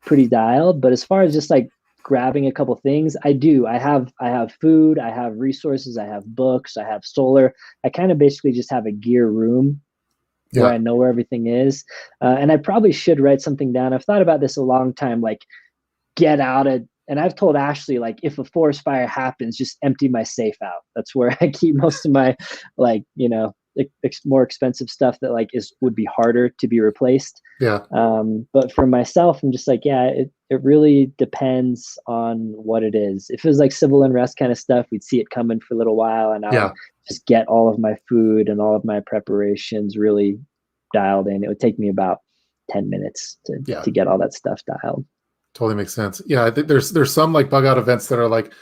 pretty dialed. But as far as just like grabbing a couple things, I have food, I have resources, I have books, I have solar. I kind of basically just have a gear room where Yeah. I know where everything is. And I probably should write something down. I've thought about this a long time, like get out of, and I've told Ashley, like, if a forest fire happens, just empty my safe out. That's where I keep most of my, like, more expensive stuff that like would be harder to be replaced. Yeah. But for myself, I'm just like, yeah, it really depends on what it is. If it was like civil unrest kind of stuff, we'd see it coming for a little while, and I would Yeah. just get all of my food and all of my preparations really dialed in. It would take me about 10 minutes Yeah. to get all that stuff dialed. Totally makes sense. Yeah, I think there's some like bug out events that are like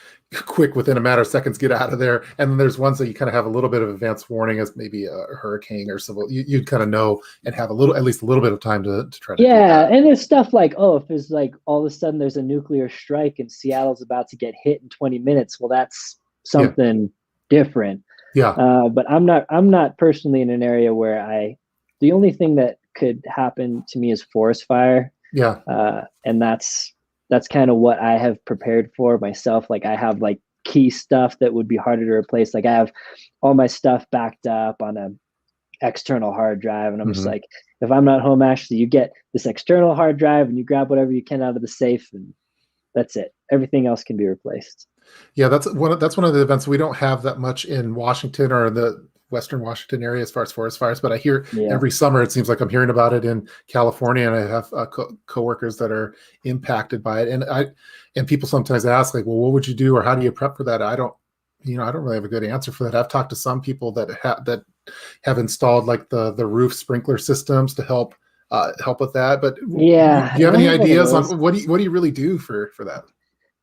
quick within a matter of seconds, get out of there, and then there's ones that you kind of have a little bit of advance warning, as maybe a hurricane or civil. You'd kind of know and have at least a little bit of time to try to do that. And there's stuff like, oh, if there's like all of a sudden there's a nuclear strike and Seattle's about to get hit in 20 minutes, well, that's something different. Yeah. But I'm not personally in an area where the only thing that could happen to me is forest fire. Yeah. And that's kind of what I have prepared for myself. Like I have like key stuff that would be harder to replace. Like I have all my stuff backed up on a external hard drive, and I'm just like, if I'm not home, Ashley, you get this external hard drive and you grab whatever you can out of the safe, and that's it. Everything else can be replaced. Yeah, that's one of the events we don't have that much in Washington or the Western Washington area as far as forest fires, but I hear every summer, it seems like I'm hearing about it in California, and I have coworkers that are impacted by it. And people sometimes ask like, well, what would you do? Or how do you prep for that? I don't really have a good answer for that. I've talked to some people that have installed like the roof sprinkler systems to help with that. But do you have any ideas on what do you really do for that?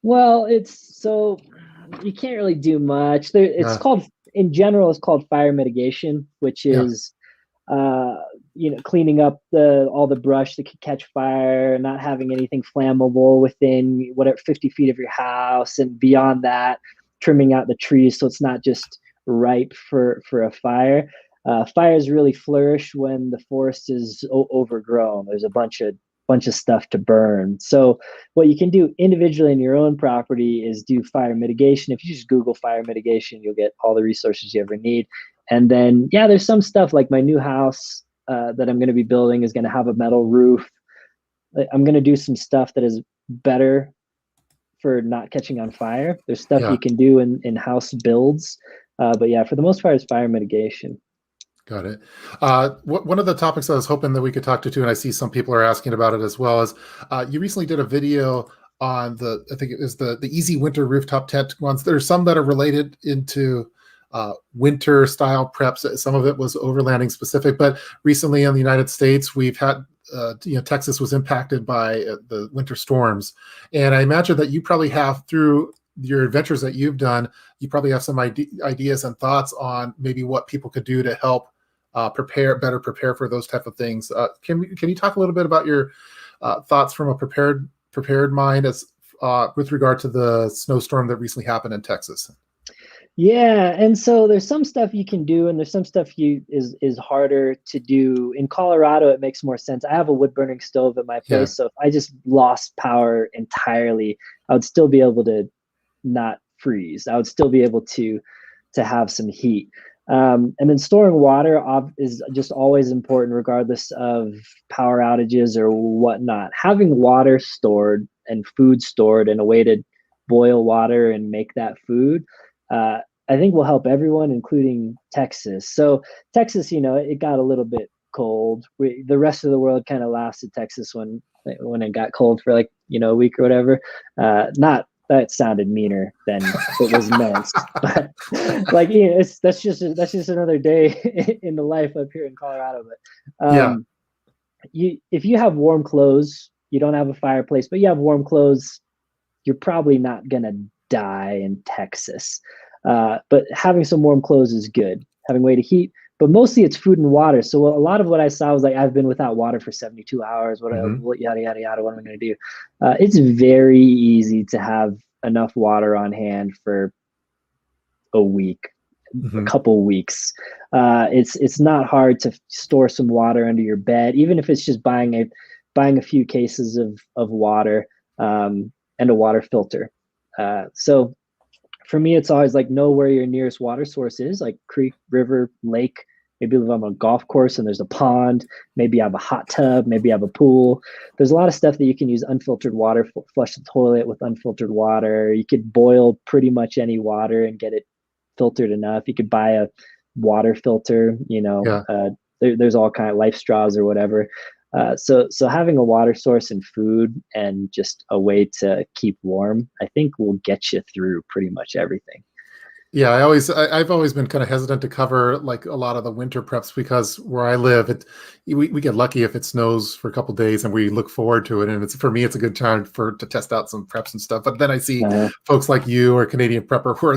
Well, you can't really do much. It's called, in general, it's called fire mitigation, which is, cleaning up all the brush that could catch fire, not having anything flammable within 50 feet of your house, and beyond that, trimming out the trees so it's not just ripe for a fire. Fires really flourish when the forest is overgrown. There's a bunch of stuff to burn. So what you can do individually in your own property is do fire mitigation. If you just Google fire mitigation, you'll get all the resources you ever need. And then, there's some stuff like my new house that I'm going to be building is going to have a metal roof. I'm going to do some stuff that is better for not catching on fire. There's stuff you can do in house builds. But for the most part, it's fire mitigation. Got it. One of the topics I was hoping that we could talk to too, and I see some people are asking about it as well, is you recently did a video on I think it was the easy winter rooftop tent ones. There's some that are related into winter style preps. Some of it was overlanding specific, but recently in the United States, we've had Texas was impacted by the winter storms, and I imagine that you probably have, through your adventures that you've done, you probably have some ideas and thoughts on maybe what people could do to help better prepare for those type of things. Can you talk a little bit about your thoughts from a prepared mind as with regard to the snowstorm that recently happened in Texas? Yeah, and so there's some stuff you can do, and there's some stuff is harder to do. In Colorado, it makes more sense. I have a wood burning stove at my place, so if I just lost power entirely, I would still be able to not freeze. I would still be able to have some heat. And then storing water is just always important, regardless of power outages or whatnot. Having water stored and food stored and a way to boil water and make that food, I think will help everyone, including Texas. So Texas, it got a little bit cold. The rest of the world kind of laughs at Texas when it got cold for like, a week or whatever. Not that sounded meaner than it was meant, but like, that's just another day in the life up here in Colorado. But if you have warm clothes, you don't have a fireplace, but you have warm clothes, you're probably not gonna die in Texas. But having some warm clothes is good. Having a way to heat but mostly it's food and water. So a lot of what I saw was like, I've been without water for 72 hours. What yada yada yada. What am I going to do? It's very easy to have enough water on hand for a week, a couple weeks. It's not hard to store some water under your bed, even if it's just buying a few cases of water, and a water filter. So for me, it's always like, know where your nearest water source is, like creek, river, lake. Maybe if I'm on a golf course and there's a pond, maybe you have a hot tub, maybe you have a pool. There's a lot of stuff that you can use unfiltered water, flush the toilet with unfiltered water. You could boil pretty much any water and get it filtered enough. You could buy a water filter, there's all kind of life straws or whatever. So having a water source and food and just a way to keep warm, I think will get you through pretty much everything. Yeah, I've always been kind of hesitant to cover like a lot of the winter preps because where I live, we get lucky if it snows for a couple of days and we look forward to it. And for me, it's a good time to test out some preps and stuff. But then I see folks like you or Canadian Prepper where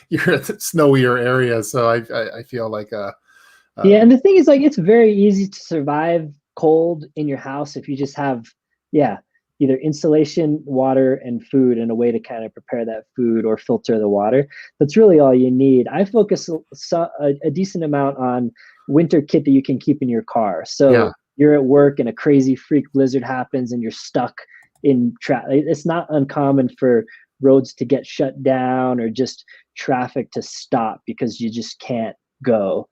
you're at snowier areas. So I feel like yeah, and the thing is, like, it's very easy to survive cold in your house if you just have either insulation, water, and food, and a way to kind of prepare that food or filter the water. That's really all you need. I focus a decent amount on winter kit that you can keep in your car. So you're at work and a crazy freak blizzard happens and you're stuck in traffic. It's not uncommon for roads to get shut down or just traffic to stop because you just can't go.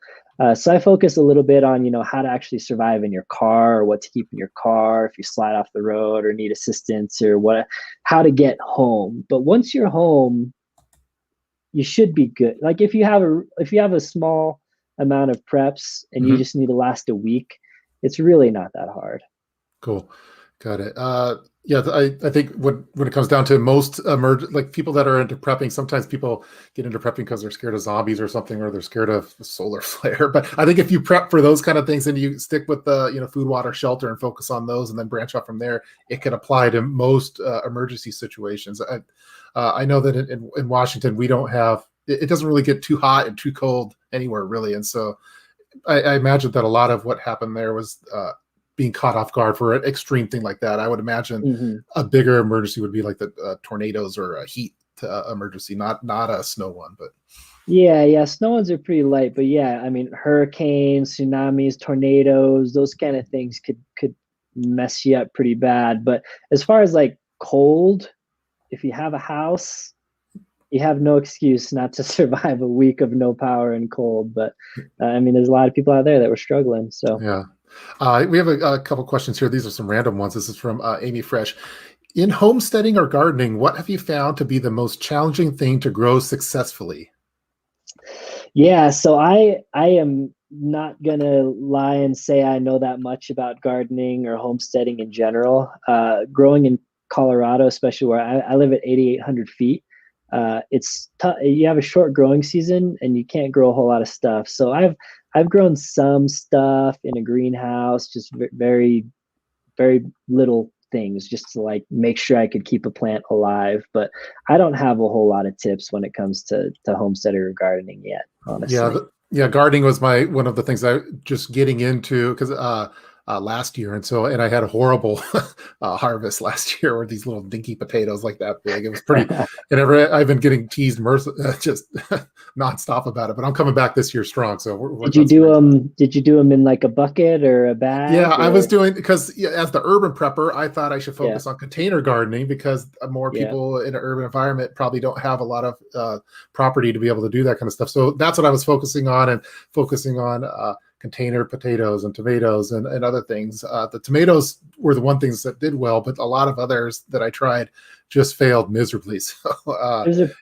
So I focus a little bit on, how to actually survive in your car or what to keep in your car if you slide off the road or need assistance or how to get home. But once you're home, you should be good. Like if you have a small amount of preps and you just need to last a week, it's really not that hard. Cool. Got it. I think when it comes down to most like people that are into prepping, sometimes people get into prepping because they're scared of zombies or something, or they're scared of a solar flare. But I think if you prep for those kind of things and you stick with the food, water, shelter, and focus on those, and then branch off from there, it can apply to most emergency situations. I know that in Washington we don't have. It doesn't really get too hot and too cold anywhere really, and so I imagine that a lot of what happened there was being caught off guard for an extreme thing like that. I would imagine a bigger emergency would be like the tornadoes or a heat emergency, not a snow one. But yeah, snow ones are pretty light. But yeah, I mean, hurricanes, tsunamis, tornadoes, those kind of things could mess you up pretty bad. But as far as like cold, if you have a house, you have no excuse not to survive a week of no power and cold. But I mean, there's a lot of people out there that were struggling. So yeah. We have a couple questions here. These are some random ones. This is from Amy Fresh. In homesteading or gardening, what have you found to be the most challenging thing to grow successfully? Yeah, so I am not gonna lie and say I know that much about gardening or homesteading in general. Growing in Colorado, especially where I live at 8,800 feet, it's tough. You have a short growing season and you can't grow a whole lot of stuff. So I've grown some stuff in a greenhouse, just very, very little things, just to like make sure I could keep a plant alive. But I don't have a whole lot of tips when it comes to homesteading or gardening yet, honestly. Yeah, gardening was one of the things I just getting into because last year, and I had a horrible harvest last year with these little dinky potatoes like that big. It was pretty, and I've been getting teased just nonstop about it. But I'm coming back this year strong. So did you do them? Did you do them in like a bucket or a bag? Yeah, I was doing because as the urban prepper, I thought I should focus on container gardening because more people in an urban environment probably don't have a lot of property to be able to do that kind of stuff. So that's what I was focusing on container potatoes and tomatoes and other things. The tomatoes were the one things that did well, but a lot of others that I tried just failed miserably. So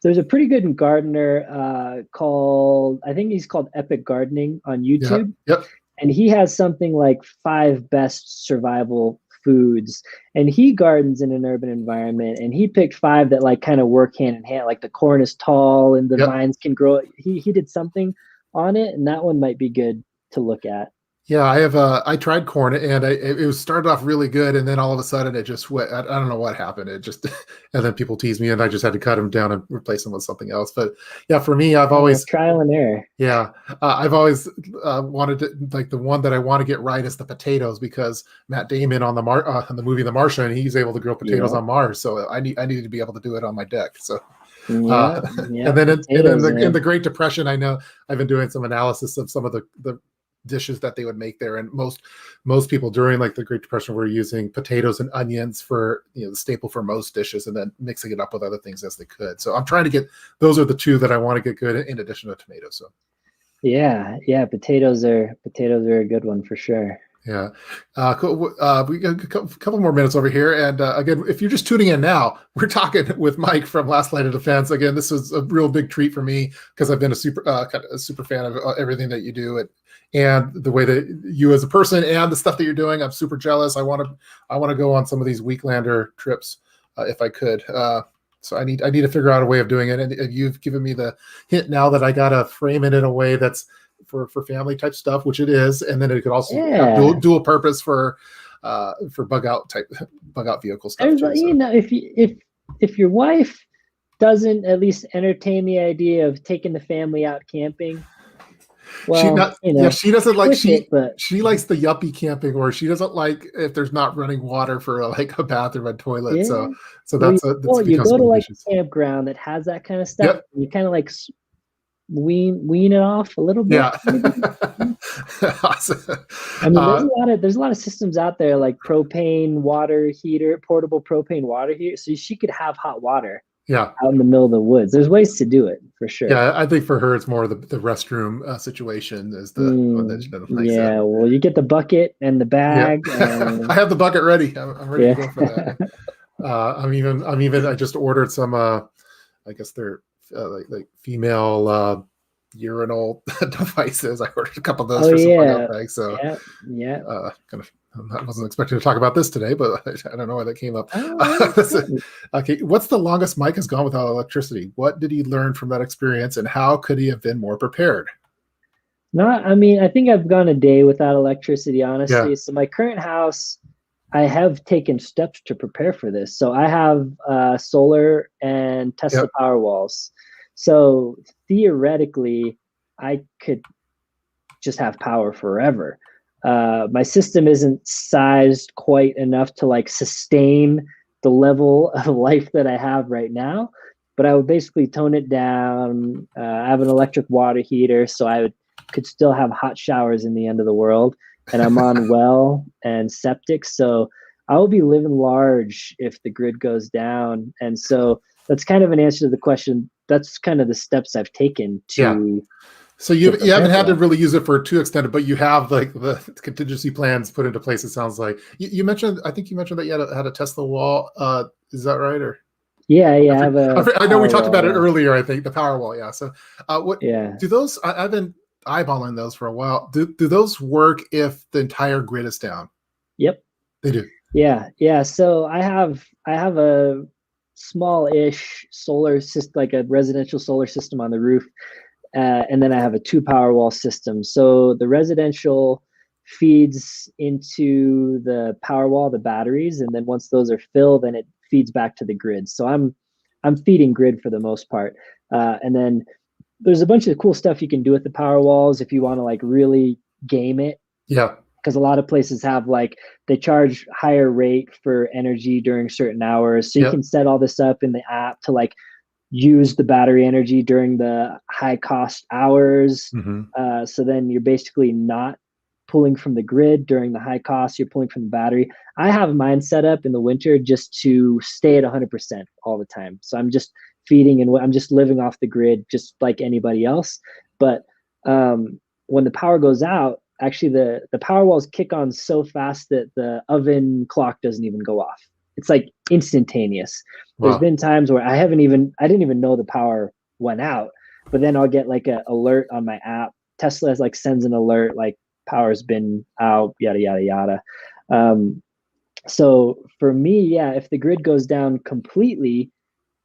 there's a pretty good gardener called, I think he's called Epic Gardening on YouTube. Yep. And he has something like 5 best survival foods, and he gardens in an urban environment, and he picked 5 that like kind of work hand in hand. Like the corn is tall and the vines can grow. He did something on it, and that one might be good to look at. Yeah, I tried corn and it was started off really good, and then all of a sudden it just went. I don't know what happened. It just and then people teased me, and I just had to cut them down and replace them with something else. But yeah, for me, I've always Trial and error. yeah, I've always wanted to, like, the one that I want to get right is the potatoes, because Matt Damon on in the movie The Martian, he's able to grow potatoes Yeah. on Mars. So I needed to be able to do it on my deck. So Yeah. Yeah. and then Potatoes, in man. the Great Depression, I know I've been doing some analysis of some of the dishes that they would make there, and most people during like the Great Depression were using potatoes and onions for, the staple for most dishes, and then mixing it up with other things as they could. So I'm trying to get, those are the two that I want to get good in addition to tomatoes. So Yeah. Yeah. Potatoes are a good one for sure. yeah, cool. We got a couple more minutes over here, and again, if you're just tuning in now, we're talking with Mike from Last Line of Defense. Again, this is a real big treat for me because I've been a super fan of everything that you do, and the way that you as a person and the stuff that you're doing. I'm super jealous. I want to go on some of these Weeklander trips if I could. So I need to figure out a way of doing it, and you've given me the hint now that I gotta frame it in a way that's for family type stuff, which it is, and then it could also have dual purpose for bug out vehicle stuff too. So. If your wife doesn't at least entertain the idea of taking the family out camping, well, she doesn't like but she likes the yuppie camping, or she doesn't like if there's not running water for a bathroom and toilet. Yeah. So you go to like a campground that has that kind of stuff. Yep. And you kind of like wean it off a little bit. Yeah. Awesome. I mean, there's a lot of systems out there like propane water heater, portable propane water heater, so she could have hot water. Yeah. Out in the middle of the woods. There's ways to do it for sure. Yeah, I think for her it's more the restroom situation is the one that she doesn't like. Yeah, well, you get the bucket and the bag. Yeah. And... I have the bucket ready. I'm ready to go for that. I just ordered some. I guess they're like female urinal devices. I ordered a couple of those for some bug bags. So yeah. I wasn't expecting to talk about this today, but I don't know why that came up. Okay, what's the longest Mike has gone without electricity? What did he learn from that experience, and how could he have been more prepared? I think I've gone a day without electricity, honestly. Yeah. So my current house, I have taken steps to prepare for this. So I have solar and Tesla power walls. So theoretically, I could just have power forever. My system isn't sized quite enough to like sustain the level of life that I have right now, but I would basically tone it down. I have an electric water heater, so I could still have hot showers in the end of the world, and I'm on well and septic, so I will be living large if the grid goes down. And so that's kind of an answer to the question. That's kind of the steps I've taken to. Yeah. So you haven't had to really use it for too extended, but you have like the contingency plans put into place. It sounds like you mentioned. I think you mentioned that you had a Tesla wall. Is that right? Or yeah. I know we talked about it earlier. I think the power wall. Yeah. So what? Yeah. Do those? I've been eyeballing those for a while. Do those work if the entire grid is down? Yep. They do. Yeah. So I have a small-ish solar system, like a residential solar system on the roof. And then I have a 2 power wall system. So the residential feeds into the power wall, the batteries, and then once those are filled, then it feeds back to the grid. So I'm feeding grid for the most part. And then there's a bunch of cool stuff you can do with the power walls if you want to like really game it. Yeah. Because a lot of places have like they charge higher rate for energy during certain hours. So you can set all this up in the app to like use the battery energy during the high cost hours. Mm-hmm. So then you're basically not pulling from the grid during the high cost, you're pulling from the battery. I have mine set up in the winter just to stay at 100% all the time. So I'm just feeding and I'm just living off the grid just like anybody else. But when the power goes out, actually the power walls kick on so fast that the oven clock doesn't even go off. It's like instantaneous. Wow. There's been times where I didn't even know the power went out, but then I'll get like an alert on my app. Tesla like sends an alert like power's been out, yada, yada, yada. So for me, if the grid goes down completely,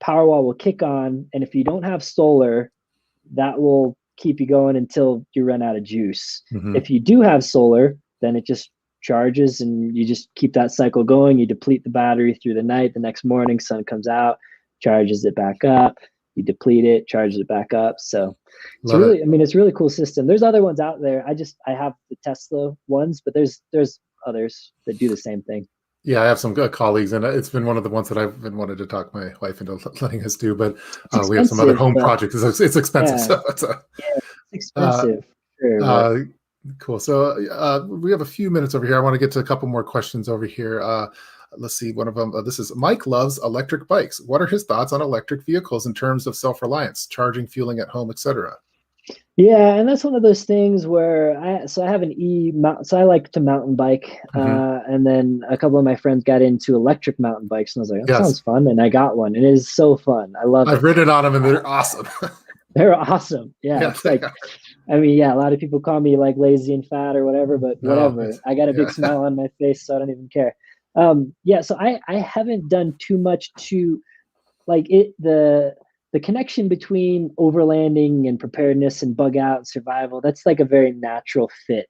Powerwall will kick on. And if you don't have solar, that will keep you going until you run out of juice. Mm-hmm. If you do have solar, then it just charges and you just keep that cycle going. You deplete the battery through the night. The next morning, sun comes out, charges it back up. You deplete it, charges it back up. So it's Love really, it. I mean, it's a really cool system. There's other ones out there. I have the Tesla ones, but there's others that do the same thing. Yeah, I have some good colleagues, and it's been one of the ones that I've been wanted to talk my wife into letting us do. But we have some other home projects. It's expensive, yeah, so it's expensive. Sure, cool. So we have a few minutes over here. I want to get to a couple more questions over here. Let's see. One of them. This is Mike loves electric bikes. What are his thoughts on electric vehicles in terms of self-reliance, charging, fueling at home, etc.? Yeah, and that's one of those things where I have an so I like to mountain bike, and then a couple of my friends got into electric mountain bikes, and I was like, that sounds fun, and I got one, and it is so fun. I love it. I've ridden on them, and they're awesome. They're awesome. Yeah, it's like, I mean, yeah, a lot of people call me like lazy and fat or whatever, but whatever. I got a big smile on my face, so I don't even care. So I haven't done too much to like it. The connection between overlanding and preparedness and bug out and survival, that's like a very natural fit.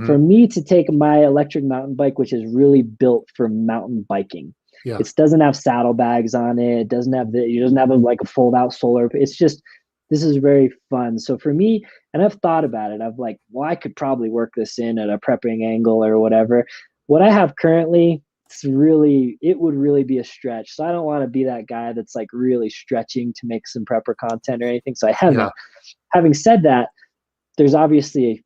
For me to take my electric mountain bike, which is really built for mountain biking. It doesn't have saddlebags on it. It doesn't have like a fold out solar. It's just, this is very fun. So for me, and I've thought about it, I've like, well, I could probably work this in at a prepping angle or whatever. What I have currently, it would really be a stretch. So I don't want to be that guy that's like really stretching to make some prepper content or anything. So I haven't. Having said that, there's obviously a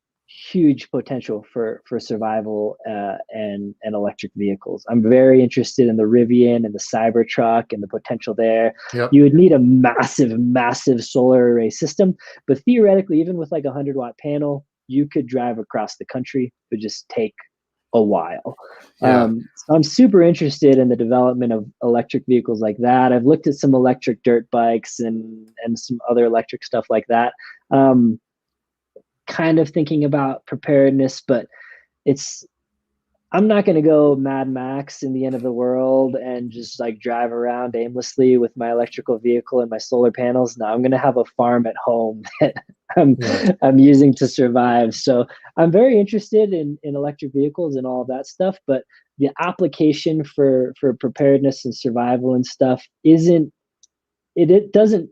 huge potential for survival and electric vehicles. I'm very interested in the Rivian and the Cybertruck and the potential there. You would need a massive solar array system, but theoretically, even with like a 100-watt panel, you could drive across the country. It would just take a while. So I'm super interested in the development of electric vehicles like that. I've looked at some electric dirt bikes and some other electric stuff like that. Kind of thinking about preparedness, but I'm not going to go Mad Max in the end of the world and just like drive around aimlessly with my electrical vehicle and my solar panels. Now I'm going to have a farm at home that I'm using to survive. So I'm very interested in electric vehicles and all of that stuff, but the application for preparedness and survival and stuff it doesn't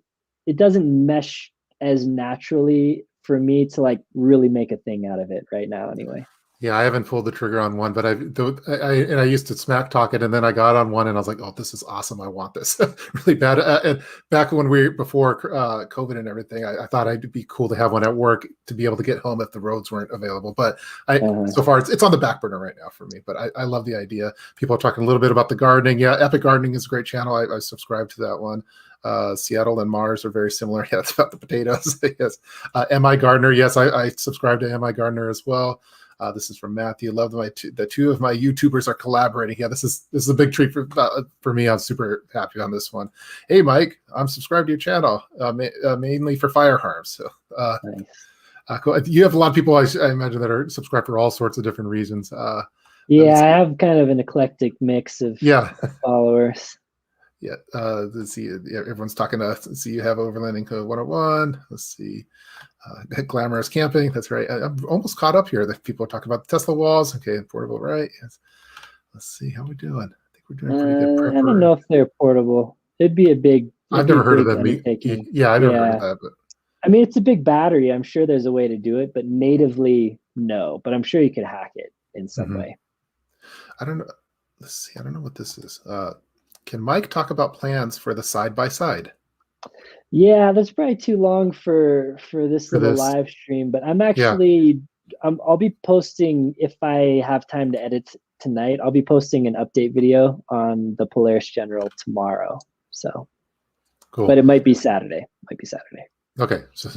mesh as naturally for me to like really make a thing out of it right now anyway. Yeah, I haven't pulled the trigger on one, but I used to smack talk it, and then I got on one, and I was like, "Oh, this is awesome! I want this really bad." And back when before COVID and everything, I thought it'd be cool to have one at work to be able to get home if the roads weren't available. But so far it's on the back burner right now for me. But I love the idea. People are talking a little bit about the gardening. Yeah, Epic Gardening is a great channel. I subscribe to that one. Seattle and Mars are very similar. Yeah, it's about the potatoes. Yes. MI Gardener. Yes, I subscribe to MI Gardener as well. This is from Matthew. Love the two of my YouTubers are collaborating. Yeah, this is a big treat for me. I'm super happy on this one. Hey, Mike, I'm subscribed to your channel mainly for fire harms. So, nice. Cool. You have a lot of people, I imagine, that are subscribed for all sorts of different reasons. I have kind of an eclectic mix of followers. Yeah, let's see. Yeah, everyone's talking to us. Let's see, you have Overlanding Code 101. Let's see. Glamorous camping. That's right. I'm almost caught up here. That people are talking about the Tesla walls. Okay, portable, right? Yes. Let's see how we're doing. I think we're doing pretty good. I don't know if they're portable. It'd be a big. I've never heard of them. Yeah, I've never heard of that. But I mean, it's a big battery. I'm sure there's a way to do it, but natively, no. But I'm sure you could hack it in some way. I don't know. Let's see. I don't know what this is. Can Mike talk about plans for the side-by-side? Yeah, that's probably too long for this live stream, but I'm actually I'll be posting, if I have time to edit tonight, I'll be posting an update video on the Polaris General tomorrow. So cool. But it might be Saturday. Okay, so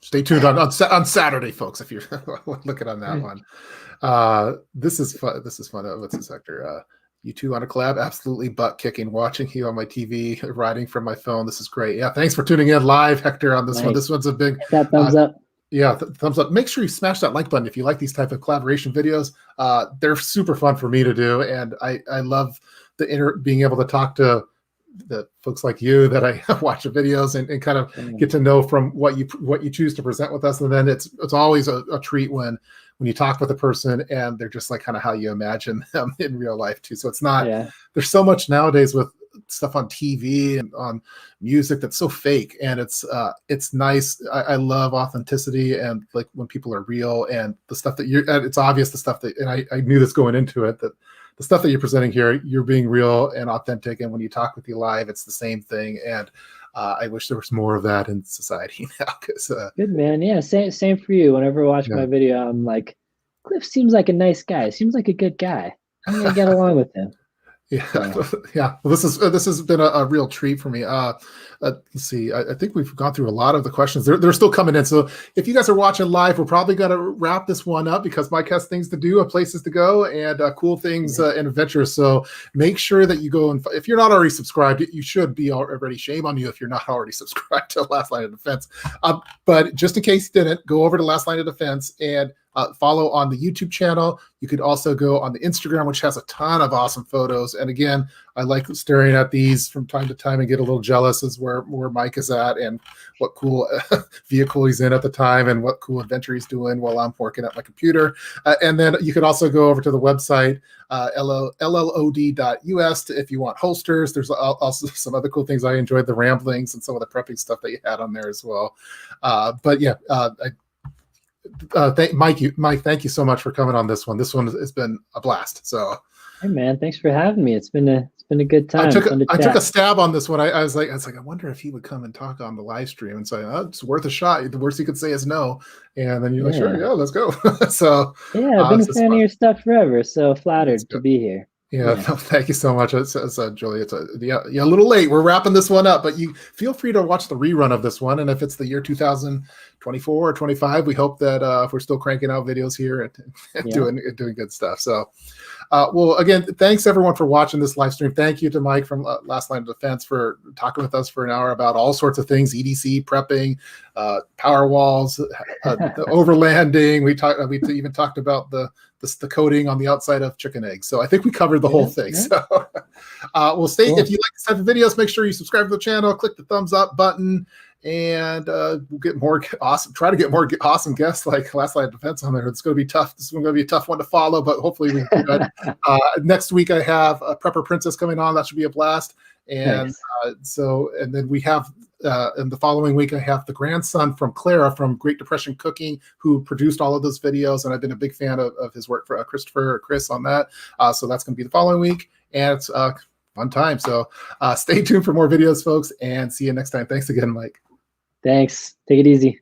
stay tuned on Saturday, folks, if you're looking on that one. This is fun. What's this, Hector? You two on a collab, absolutely butt kicking. Watching you on my TV, riding from my phone. This is great. Yeah, thanks for tuning in live, Hector, on this one. This one's a big thumbs up. Yeah, thumbs up. Make sure you smash that like button if you like these type of collaboration videos. They're super fun for me to do, and I love being able to talk to the folks like you that I watch the videos and kind of get to know from what you choose to present with us. And then it's always a treat when you talk with a person and they're just like kind of how you imagine them in real life too. So it's not, there's so much nowadays with stuff on TV and on music that's so fake, and it's nice. I love authenticity and like when people are real, and the stuff that it's obvious the stuff that, and I knew this going into it, that the stuff that you're presenting here, you're being real and authentic. And when you talk with you live, it's the same thing. And I wish there was more of that in society now. Good, man. Yeah, same for you. Whenever I watch my video, I'm like, Cliff seems like a nice guy. Seems like a good guy. I'm gonna get along with him. Yeah. Well, this has been a real treat for me. Let's see. I think we've gone through a lot of the questions. They're still coming in. So if you guys are watching live, we're probably going to wrap this one up because Mike has things to do, places to go, and cool things and adventures. So make sure that you go, and if you're not already subscribed, you should be already. Shame on you if you're not already subscribed to Last Line of Defense. But just in case you didn't, go over to Last Line of Defense and follow on the YouTube channel. You could also go on the Instagram, which has a ton of awesome photos. And again, I like staring at these from time to time and get a little jealous as where Mike is at and what cool vehicle he's in at the time and what cool adventure he's doing while I'm working at my computer. And then you could also go over to the website, llod.us, if you want holsters. There's also some other cool things. I enjoyed the ramblings and some of the prepping stuff that you had on there as well. But yeah, Mike, thank you so much for coming on this one. This one has been a blast. So, hey man, thanks for having me. It's been a good time. I took a stab on this one. I was like, I wonder if he would come and talk on the live stream and say, oh, it's worth a shot. The worst he could say is no. And then you're like, sure, yeah, let's go. So yeah, I've been a fan of your stuff forever. So flattered to be here. Yeah, no, thank you so much. Julie, it's a little late. We're wrapping this one up, but you feel free to watch the rerun of this one. And if it's the year 2024 or 25, we hope that if we're still cranking out videos here and doing good stuff. So, well, again, thanks everyone for watching this live stream. Thank you to Mike from Last Line of Defense for talking with us for an hour about all sorts of things: EDC, prepping, power walls, the overlanding. We even talked about the coating on the outside of chicken eggs. So I think we covered the whole thing. So we'll stay. Cool. If you like this type of videos, make sure you subscribe to the channel, click the thumbs up button, and we'll get more awesome. Try to get more awesome guests like Last Line of Defense on there. It's going to be tough. This is going to be a tough one to follow, but hopefully we can do that. Next week I have a Prepper Princess coming on. That should be a blast. And and then we have in the following week I have the grandson from Clara from Great Depression Cooking, who produced all of those videos, and I've been a big fan of his work for Chris on that. So that's going to be the following week, and it's fun time. So stay tuned for more videos, folks, and see you next time. Thanks again, Mike. Thanks. Take it easy.